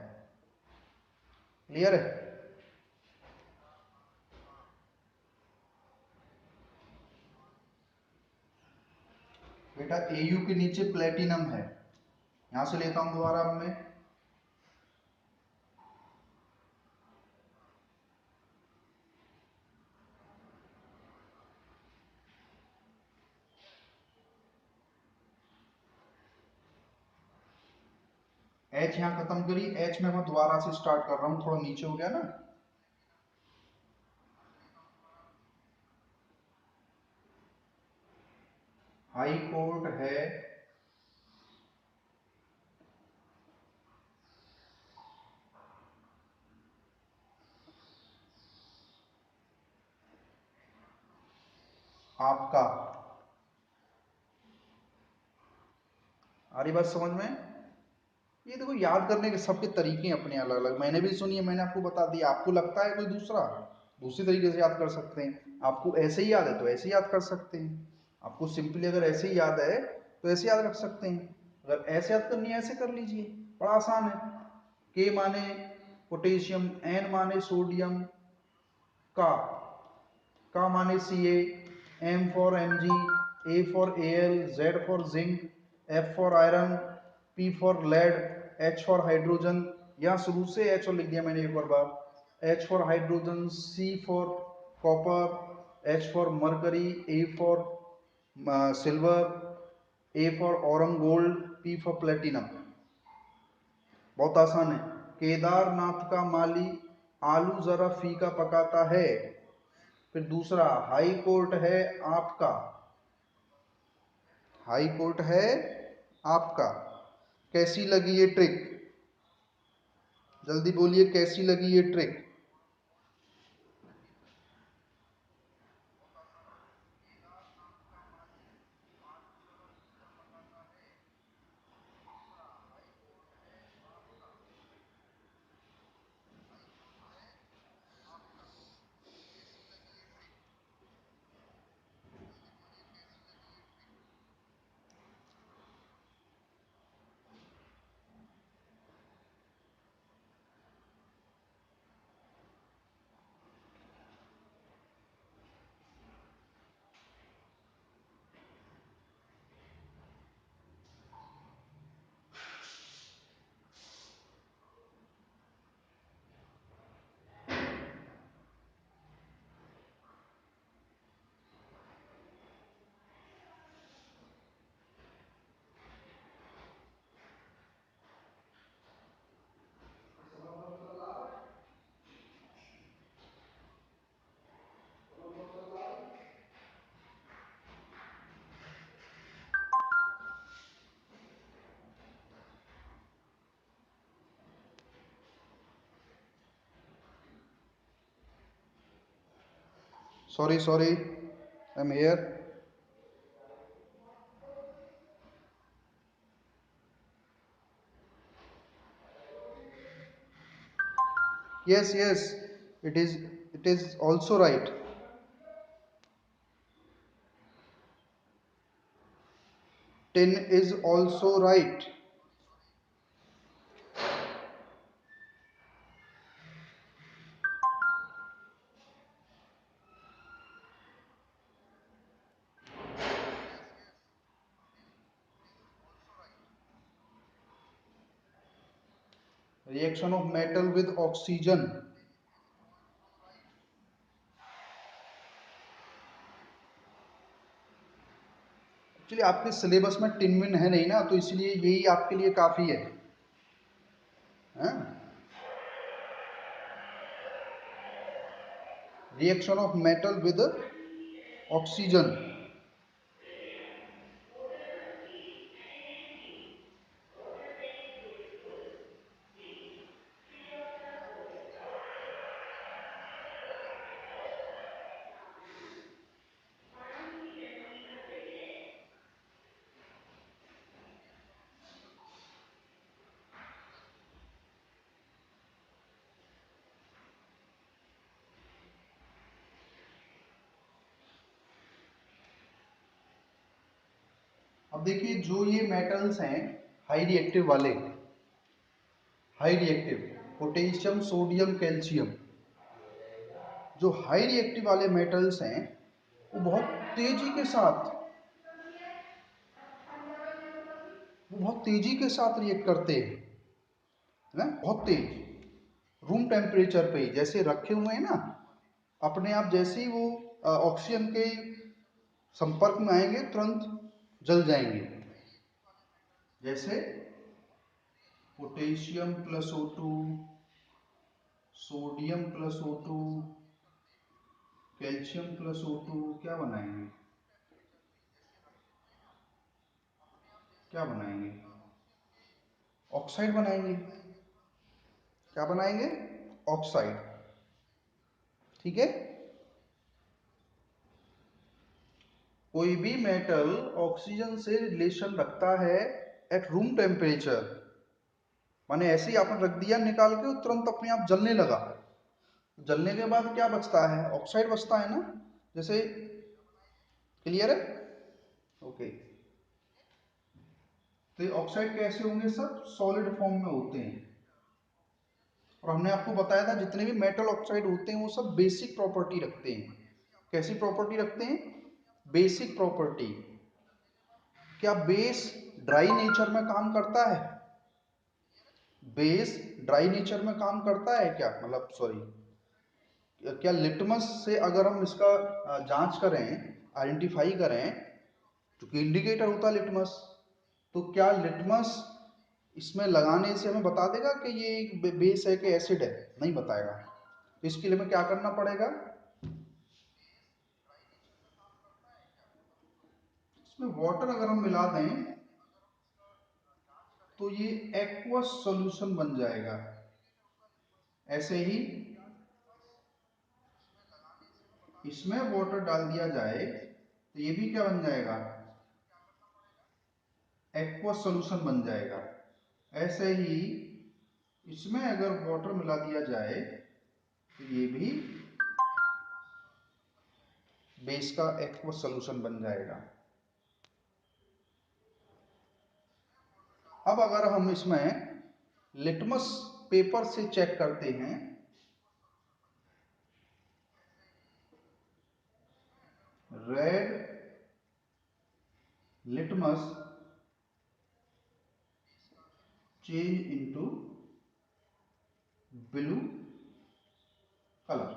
क्लियर है? बेटा AU के नीचे प्लेटिनम है, यहां से लेता हूं दोबारा अब मैं। H यहां खत्म करी, H में मैं दोबारा से स्टार्ट कर रहा हूं, थोड़ा नीचे हो गया ना। हाई कोर्ट है आपका। आ रही बात समझ में? ये देखो, याद करने के सबके तरीके हैं अपने अलग अलग, मैंने भी सुनी है, मैंने आपको बता दिया। आपको लगता है कोई दूसरी तरीके से याद कर सकते हैं। आपको ऐसे ही याद है तो ऐसे याद कर सकते हैं। आपको सिंपली अगर ऐसे ही याद है तो ऐसे याद रख सकते हैं। अगर ऐसे याद करनी है ऐसे कर लीजिए, बड़ा आसान है। के माने पोटेशियम, एन माने सोडियम, का माने Ca, M for Mg, A for Al, Z for zinc, F for iron, P for lead, H for hydrogen, या शुरू से H और लिख दिया मैंने एक बार, H for hydrogen, C for copper, H for mercury, A for silver, A for aurum gold, P for platinum. बहुत आसान है। केदारनाथ का माली आलू जरा फीका पकाता है। फिर दूसरा, हाई कोर्ट है आपका, हाई कोर्ट है आपका। कैसी लगी ये ट्रिक? जल्दी बोलिए, कैसी लगी ये trick? Sorry sorry, I am here. Yes yes, it is also right. 10 is also right. Reaction of metal with oxygen. Actually आपके सिलेबस में टिनमिन है नहीं ना, तो इसलिए यही आपके लिए काफी है, हाँ? Reaction of metal with oxygen. अब देखिए जो ये मेटल्स हैं हाई रिएक्टिव वाले, high reactive potassium sodium calcium, जो हाई रिएक्टिव वाले मेटल्स हैं वो बहुत तेजी के साथ रिएक्ट करते हैं, है ना, बहुत तेज रूम टेम्परेचर पे ही जैसे रखे हुए हैं ना, अपने आप जैसे ही वो ऑक्सीजन के संपर्क में आएंगे तुरंत जल जाएंगे। जैसे potassium plus O2, sodium plus O2, calcium plus O2 क्या बनाएंगे, क्या बनाएंगे, ऑक्साइड बनाएंगे। क्या बनाएंगे, ऑक्साइड। ठीक है, कोई भी मेटल ऑक्सीजन से रिलेशन रखता है एट रूम टेम्परेचर, माने ऐसे ही आपने रख दिया निकाल के तुरंत अपने आप जलने लगा, जलने के बाद क्या बचता है, ऑक्साइड बचता है ना, जैसे, क्लियर है, ओके। तो ये ऑक्साइड कैसे होंगे, सब सॉलिड फॉर्म में होते हैं। और हमने आपको बताया था जितने भी मेटल ऑक्साइड होते हैं वो सब बेसिक प्रॉपर्टी रखते हैं। कैसी प्रॉपर्टी रखते हैं, बेसिक प्रॉपर्टी। क्या बेस ड्राई नेचर में काम करता है, बेस ड्राई नेचर में काम करता है क्या, मतलब सॉरी, क्या लिटमस से अगर हम इसका जांच करें, आइडेंटिफाई करें, क्योंकि इंडिकेटर होता है लिटमस, तो क्या लिटमस इसमें लगाने से हमें बता देगा कि ये एक बेस है कि एसिड है, नहीं बताएगा। तो इसके लिए हमें क्या करना पड़ेगा, इसमें वाटर अगर हम मिला दें तो ये एक्वस सॉल्यूशन बन जाएगा। ऐसे ही इसमें वाटर डाल दिया जाए तो ये भी क्या बन जाएगा, एक्वस सॉल्यूशन बन जाएगा। ऐसे ही इसमें अगर वाटर मिला दिया जाए तो ये भी बेस का एक्वस सॉल्यूशन बन जाएगा। अब अगर हम इसमें लिटमस पेपर से चेक करते हैं, red litmus change into blue colour,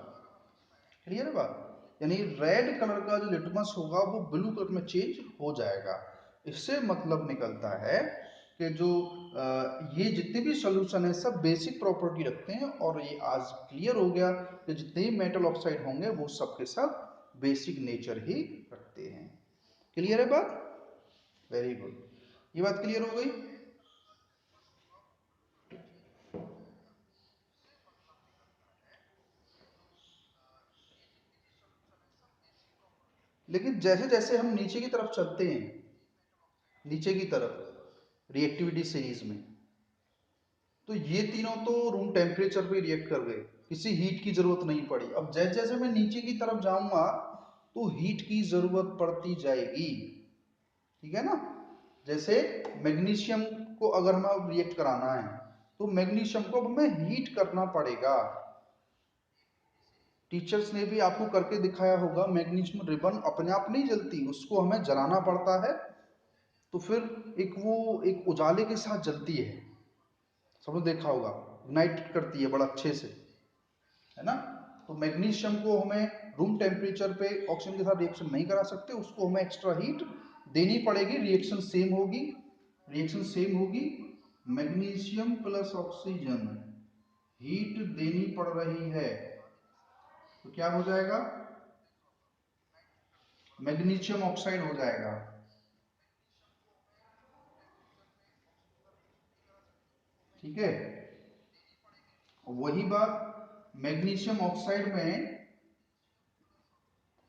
clear है बात, यानी रेड कलर का जो लिटमस होगा वो ब्लू कलर में चेंज हो जाएगा। इससे मतलब निकलता है कि जो ये जितने भी सॉल्यूशन है सब बेसिक प्रॉपर्टी रखते हैं, और ये आज क्लियर हो गया कि जितने भी मेटल ऑक्साइड होंगे वो सब के सब बेसिक नेचर ही रखते हैं। क्लियर है बात, वेरी गुड, ये बात क्लियर हो गई। लेकिन जैसे जैसे हम नीचे की तरफ चलते हैं, नीचे की तरफ रिएक्टिविटी सीरीज में, तो ये तीनों तो रूम टेम्परेचर पे रिएक्ट कर गए, किसी हीट की जरूरत नहीं पड़ी। अब जैसे जैसे मैं नीचे की तरफ जाऊंगा तो हीट की जरूरत पड़ती जाएगी, ठीक है ना। जैसे मैग्नीशियम को अगर हमें रिएक्ट कराना है तो मैग्नीशियम को अब हमें हीट करना पड़ेगा। टीचर्स ने भी आपको करके दिखाया होगा, मैग्नीशियम रिबन अपने आप नहीं जलती, उसको हमें जलाना पड़ता है, तो फिर एक वो एक उजाले के साथ जलती है, सबने देखा होगा, इग्नाइट करती है बड़ा अच्छे से, है ना। तो मैग्नीशियम को हमें रूम टेम्परेचर पे ऑक्सीजन के साथ रिएक्शन नहीं करा सकते, उसको हमें एक्स्ट्रा हीट देनी पड़ेगी, रिएक्शन सेम होगी, रिएक्शन सेम होगी, मैग्नीशियम प्लस ऑक्सीजन हीट देनी पड़ रही है, तो क्या हो जाएगा, मैग्नीशियम ऑक्साइड हो जाएगा। ठीक है, वही बात मैग्नीशियम ऑक्साइड में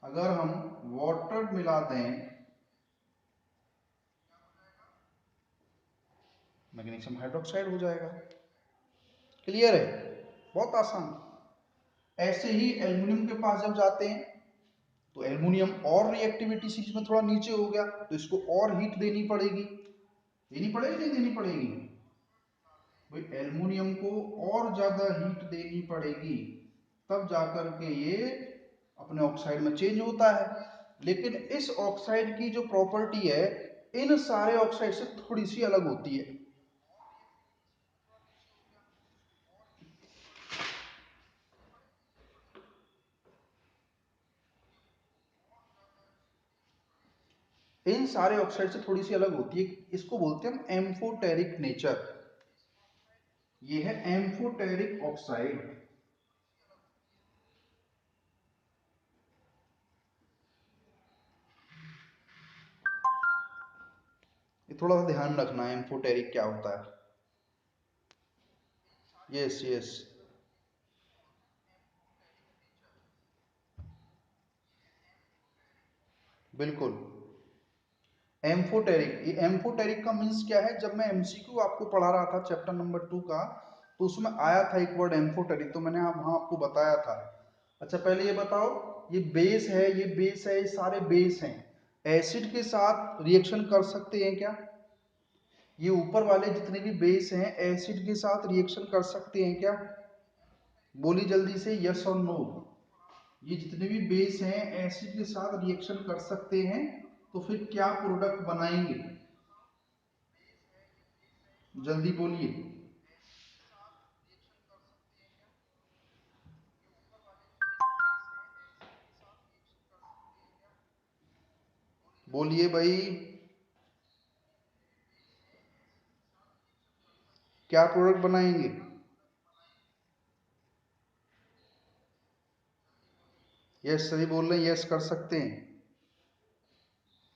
अगर हम वाटर मिला दें, मैग्नीशियम हाइड्रोक्साइड हो जाएगा। क्लियर है, बहुत आसान। ऐसे ही एल्युमिनियम के पास जब जाते हैं तो एल्युमिनियम और रिएक्टिविटी सीरीज में थोड़ा नीचे हो गया, तो इसको और हीट देनी पड़ेगी। देनी पड़ेगी नहीं देनी पड़ेगी भाई, एल्युमिनियम को और ज्यादा हीट देनी पड़ेगी, तब जाकर के ये अपने ऑक्साइड में चेंज होता है। लेकिन इस ऑक्साइड की जो प्रॉपर्टी है इन सारे ऑक्साइड से थोड़ी सी अलग होती है। इन सारे ऑक्साइड से थोड़ी सी अलग होती है, इसको बोलते हैं हम एम्फोटेरिक नेचर। ये है एम्फोटेरिक ऑक्साइड। ये थोड़ा सा ध्यान रखना है एम्फोटेरिक क्या होता है। यस यस, बिल्कुल। एम्फोटेरिक, ये एम्फोटेरिक का मीन्स क्या है, जब मैं एमसीक्यू आपको पढ़ा रहा था चैप्टर नंबर 2 का, तो उसमें आया था एक वर्ड एम्फोटेरिक, तो मैंने वहां आपको बताया था। अच्छा पहले ये बताओ, ये बेस है, ये बेस है, ये सारे बेस हैं, एसिड के साथ रिएक्शन कर सकते हैं क्या? ये ऊपर वाले जितने भी बेस हैं एसिड के साथ रिएक्शन कर सकते हैं क्या? बोली जल्दी से, यस और नो। ये जितने भी बेस हैं एसिड के साथ रिएक्शन कर सकते हैं, तो फिर क्या प्रोडक्ट बनाएंगे? जल्दी बोलिए। बोलिए भाई, क्या प्रोडक्ट बनाएंगे? यस सभी बोल रहे हैं, यस कर सकते हैं।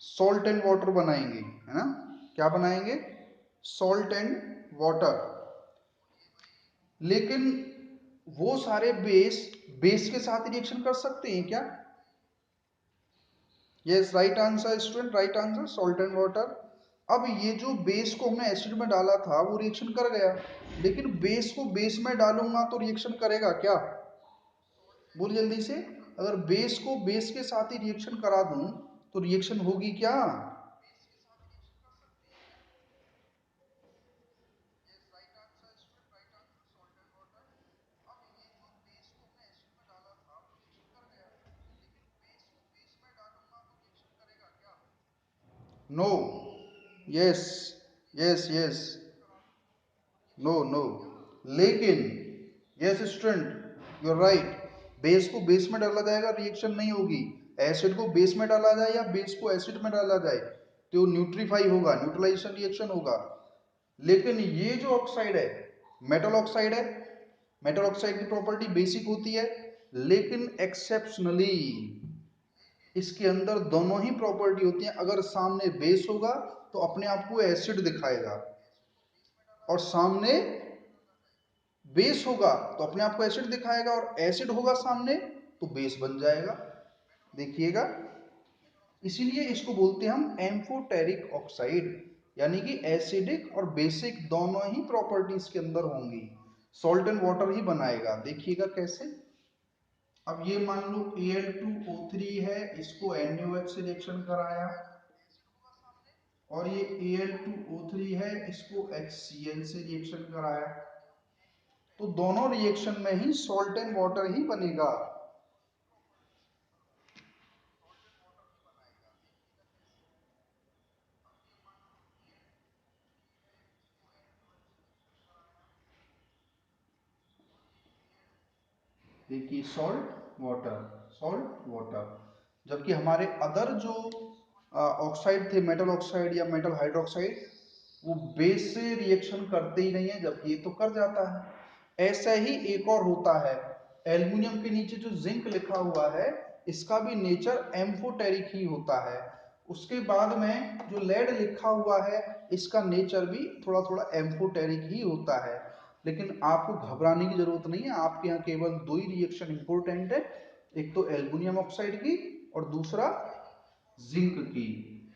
सॉल्ट एंड वाटर बनाएंगे, है ना? क्या बनाएंगे? Salt and water. लेकिन वो सारे बेस बेस के साथ रिएक्शन कर सकते हैं क्या? Yes right answer student, right answer, salt and water. अब ये जो बेस को हमने एसिड में डाला था वो रिएक्शन कर गया, लेकिन बेस को बेस में डालूंगा तो रिएक्शन करेगा क्या? बोलिए जल्दी से। अगर बेस को बेस के साथ ही रिएक्शन करा दूं तो रिएक्शन होगी क्या? No. Yes yes yes, no no, लेकिन yes student you are right, base को बेस में डाला जाएगा रिएक्शन नहीं होगी। एसिड को बेस में डाला जाए या बेस को एसिड में डाला जाए तो न्यूट्रीफाई होगा, न्यूट्रलाइजेशन रिएक्शन होगा। लेकिन ये जो ऑक्साइड है मेटल ऑक्साइड है, मेटल ऑक्साइड की प्रॉपर्टी बेसिक होती है, लेकिन एक्सेप्शनली इसके अंदर दोनों ही प्रॉपर्टी होती है। अगर सामने बेस होगा तो अपने आप को एसिड दिखाएगा, और सामने बेस होगा तो अपने आप को एसिड दिखाएगा, और एसिड होगा सामने तो बेस बन जाएगा। देखिएगा, इसीलिए इसको बोलते हैं हम एम्फोटेरिक ऑक्साइड, यानी कि एसिडिक और बेसिक दोनों ही प्रॉपर्टीज के अंदर होंगी। सॉल्ट एंड वाटर ही बनाएगा, देखिएगा कैसे। अब ये मान लो Al2O3 है, इसको NaOH से रिएक्शन कराया, और ये Al2O3 है, इसको HCl से रिएक्शन कराया, तो दोनों रिएक्शन में ही सॉल्ट एंड वाटर ही बनेगा। देखिए सॉल्ट वाटर, सॉल्ट वाटर, जबकि हमारे अदर जो ऑक्साइड थे, मेटल ऑक्साइड या मेटल हाइड्रोक्साइड, वो बेस से रिएक्शन करते ही नहीं है, जबकि ये तो कर जाता है। ऐसा ही एक और होता है, एल्युमिनियम के नीचे जो जिंक लिखा हुआ है इसका भी नेचर एम्फोटेरिक ही होता है। उसके बाद में जो लेड लिखा हुआ है इसका नेचर भी थोड़ा थोड़ा एम्फोटेरिक ही होता है। लेकिन आपको घबराने की जरूरत नहीं है, आपके यहाँ केवल दो ही रिएक्शन इंपॉर्टेंट है, एक तो एल्युमिनियम ऑक्साइड की और दूसरा जिंक की।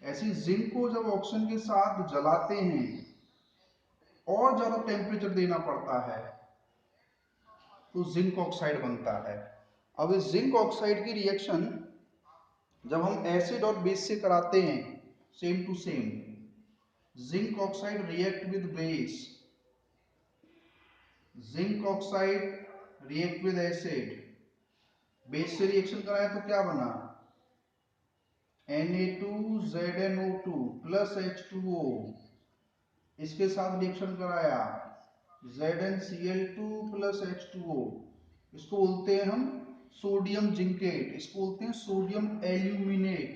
ऐसी जिंक को जब ऑक्सीजन के साथ जलाते हैं और ज्यादा टेम्परेचर देना पड़ता है तो जिंक ऑक्साइड बनता है। अब इस जिंक ऑक्साइड की रिएक्शन जब हम एसिड और बेस से कराते हैं same to same, zinc oxide react with base, zinc oxide react with acid, base से रिएक्शन कराया तो क्या बना, Na2ZnO2 प्लस H2O, इसके साथ रिएक्शन कराया ZnCl2 प्लस H2O, इसको बोलते हैं हम सोडियम जिंकेट, इसको बोलते हैं सोडियम एल्यूमिनेट,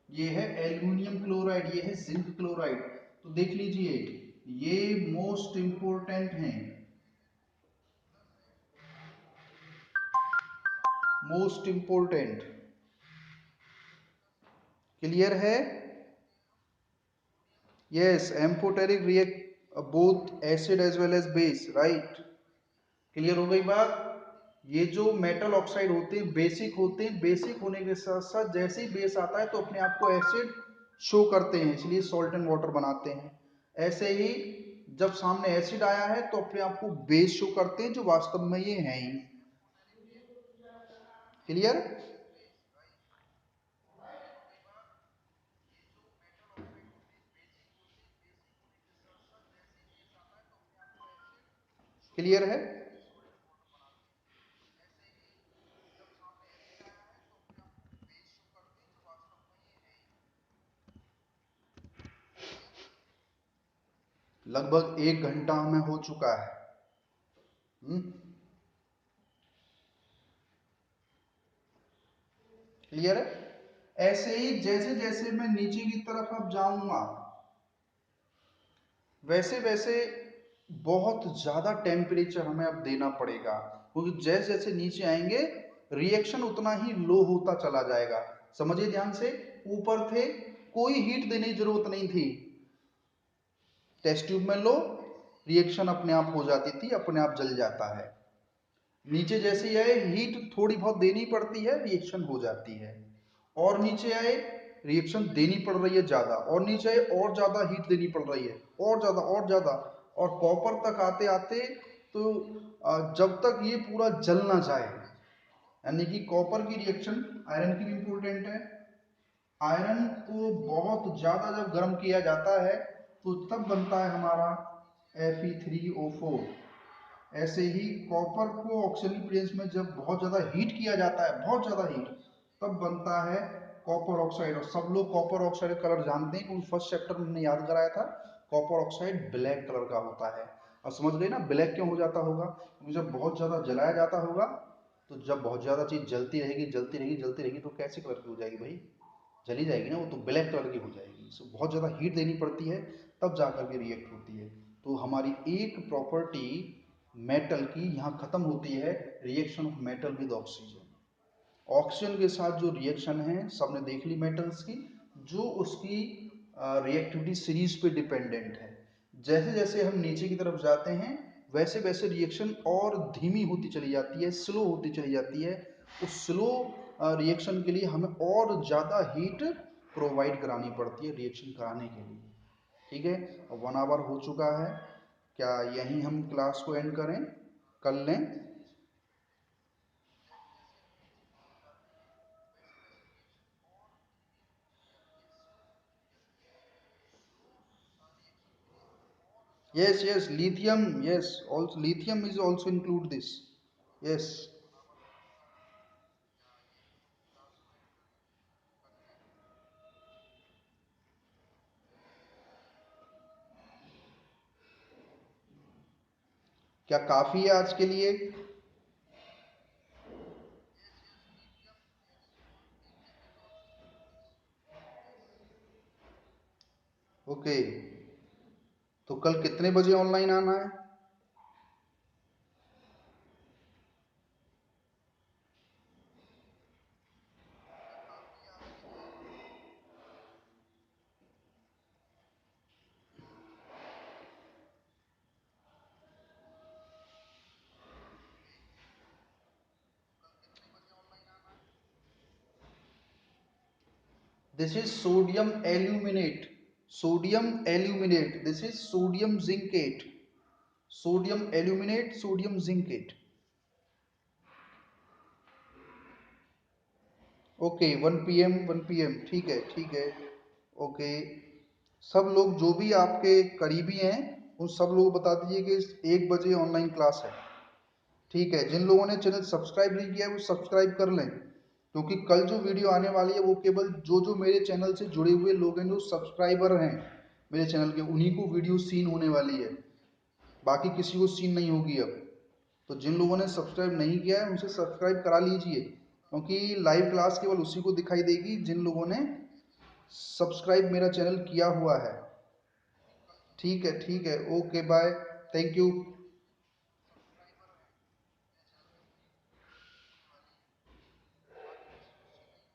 ये है एल्यूमिनियम क्लोराइड, ये है जिंक क्लोराइड। तो देख लीजिए ये मोस्ट इंपोर्टेंट हैं, मोस्ट इंपोर्टेंट, क्लियर है। Yes, amphoteric react both acid as well as base, right. Clear हो गई बात। ये जो मेटल ऑक्साइड होते हैं बेसिक होते हैं, बेसिक होने के साथ साथ जैसे ही बेस आता है तो अपने आप को एसिड शो करते हैं, इसलिए सॉल्ट एंड वाटर बनाते हैं। ऐसे ही जब सामने एसिड आया है तो अपने आप को बेस शो करते हैं, जो वास्तव में ये है ही। क्लियर। क्लियर है। लगभग 1 घंटा में हो चुका है। क्लियर है। ऐसे ही जैसे जैसे मैं नीचे की तरफ अब जाऊंगा वैसे वैसे बहुत ज़्यादा टेम्परेचर हमें अब देना पड़ेगा, क्योंकि जैसे जैसे नीचे आएंगे रिएक्शन उतना ही लो होता चला जाएगा। समझिए ध्यान से, ऊपर थे कोई हीट देने की जरूरत नहीं थी, टेस्ट ट्यूब में लो रिएक्शन अपने आप हो जाती थी, अपने आप जल जाता है। नीचे जैसे ही आए हीट थोड़ी बहुत देनी पड़ती है, रिएक्शन हो जाती है। और नीचे आए रिएक्शन देनी पड़ रही है ज्यादा, और नीचे आए और ज्यादा हीट देनी पड़ रही है, और ज्यादा और ज्यादा। और कॉपर तक आते आते तो जब तक ये पूरा जल ना जाए, यानी कि कॉपर की रिएक्शन आयरन की भी इंपॉर्टेंट है। आयरन को बहुत ज्यादा जब गर्म किया जाता है तो तब बनता है हमारा Fe3O4। ऐसे ही कॉपर को ऑक्सीजन प्रेस में जब बहुत ज़्यादा हीट किया जाता है, बहुत ज़्यादा हीट, तब बनता है कॉपर ऑक्साइड। और सब लोग कॉपर ऑक्साइड कलर जानते हैं, क्योंकि फर्स्ट चैप्टर में हमने याद कराया था कॉपर ऑक्साइड ब्लैक कलर का होता है। और समझ गए ना ब्लैक क्यों हो जाता होगा, क्योंकि जब बहुत ज़्यादा जलाया जाता होगा, तो जब बहुत ज़्यादा चीज़ जलती रहेगी जलती रहेगी जलती रहेगी तो कैसे कलर की हो जाएगी भाई, जली जाएगी ना, वो तो ब्लैक कलर की हो जाएगी। सो बहुत ज़्यादा हीट देनी पड़ती है तब जा कर के रिएक्ट होती है। तो हमारी एक प्रॉपर्टी मेटल की यहाँ ख़त्म होती है, reaction of metal with oxygen. Oxygen के साथ जो रिएक्शन है सबने देख ली मेटल्स की, जो उसकी रिएक्टिविटी सीरीज पे डिपेंडेंट है। जैसे जैसे हम नीचे की तरफ जाते हैं वैसे वैसे रिएक्शन और धीमी होती चली जाती है, स्लो होती चली जाती है। उस स्लो रिएक्शन के लिए हमें और ज़्यादा हीट प्रोवाइड करानी पड़ती है रिएक्शन कराने के लिए। ठीक है, 1 आवर हो चुका है, क्या यहीं हम क्लास को एंड करें, कर लें। Yes, yes, lithium, yes, also lithium is also include this. Yes, क्या काफी है आज के लिए? ओके, तो कल कितने बजे ऑनलाइन आना है? This is sodium aluminate. Sodium aluminate. This is sodium zincate. Sodium aluminate, sodium zincate. Okay 1 PM 1 PM, ठीक है ठीक है। ओके, सब लोग जो भी आपके करीबी हैं उन सब लोगों को बता दीजिए कि 1 बजे ऑनलाइन क्लास है। ठीक है, जिन लोगों ने चैनल सब्सक्राइब नहीं किया है वो सब्सक्राइब कर लें, क्योंकि कल जो वीडियो आने वाली है वो केवल जो जो मेरे चैनल से जुड़े हुए लोग हैं, जो सब्सक्राइबर हैं मेरे चैनल के, उन्हीं को वीडियो सीन होने वाली है, बाकी किसी को सीन नहीं होगी अब। तो जिन लोगों ने सब्सक्राइब नहीं किया है उनसे सब्सक्राइब करा लीजिए, क्योंकि लाइव क्लास केवल उसी को दिखाई देगी जिन लोगों ने सब्सक्राइब मेरा चैनल किया हुआ है। ठीक है ठीक है, ओके बाय, थैंक यू।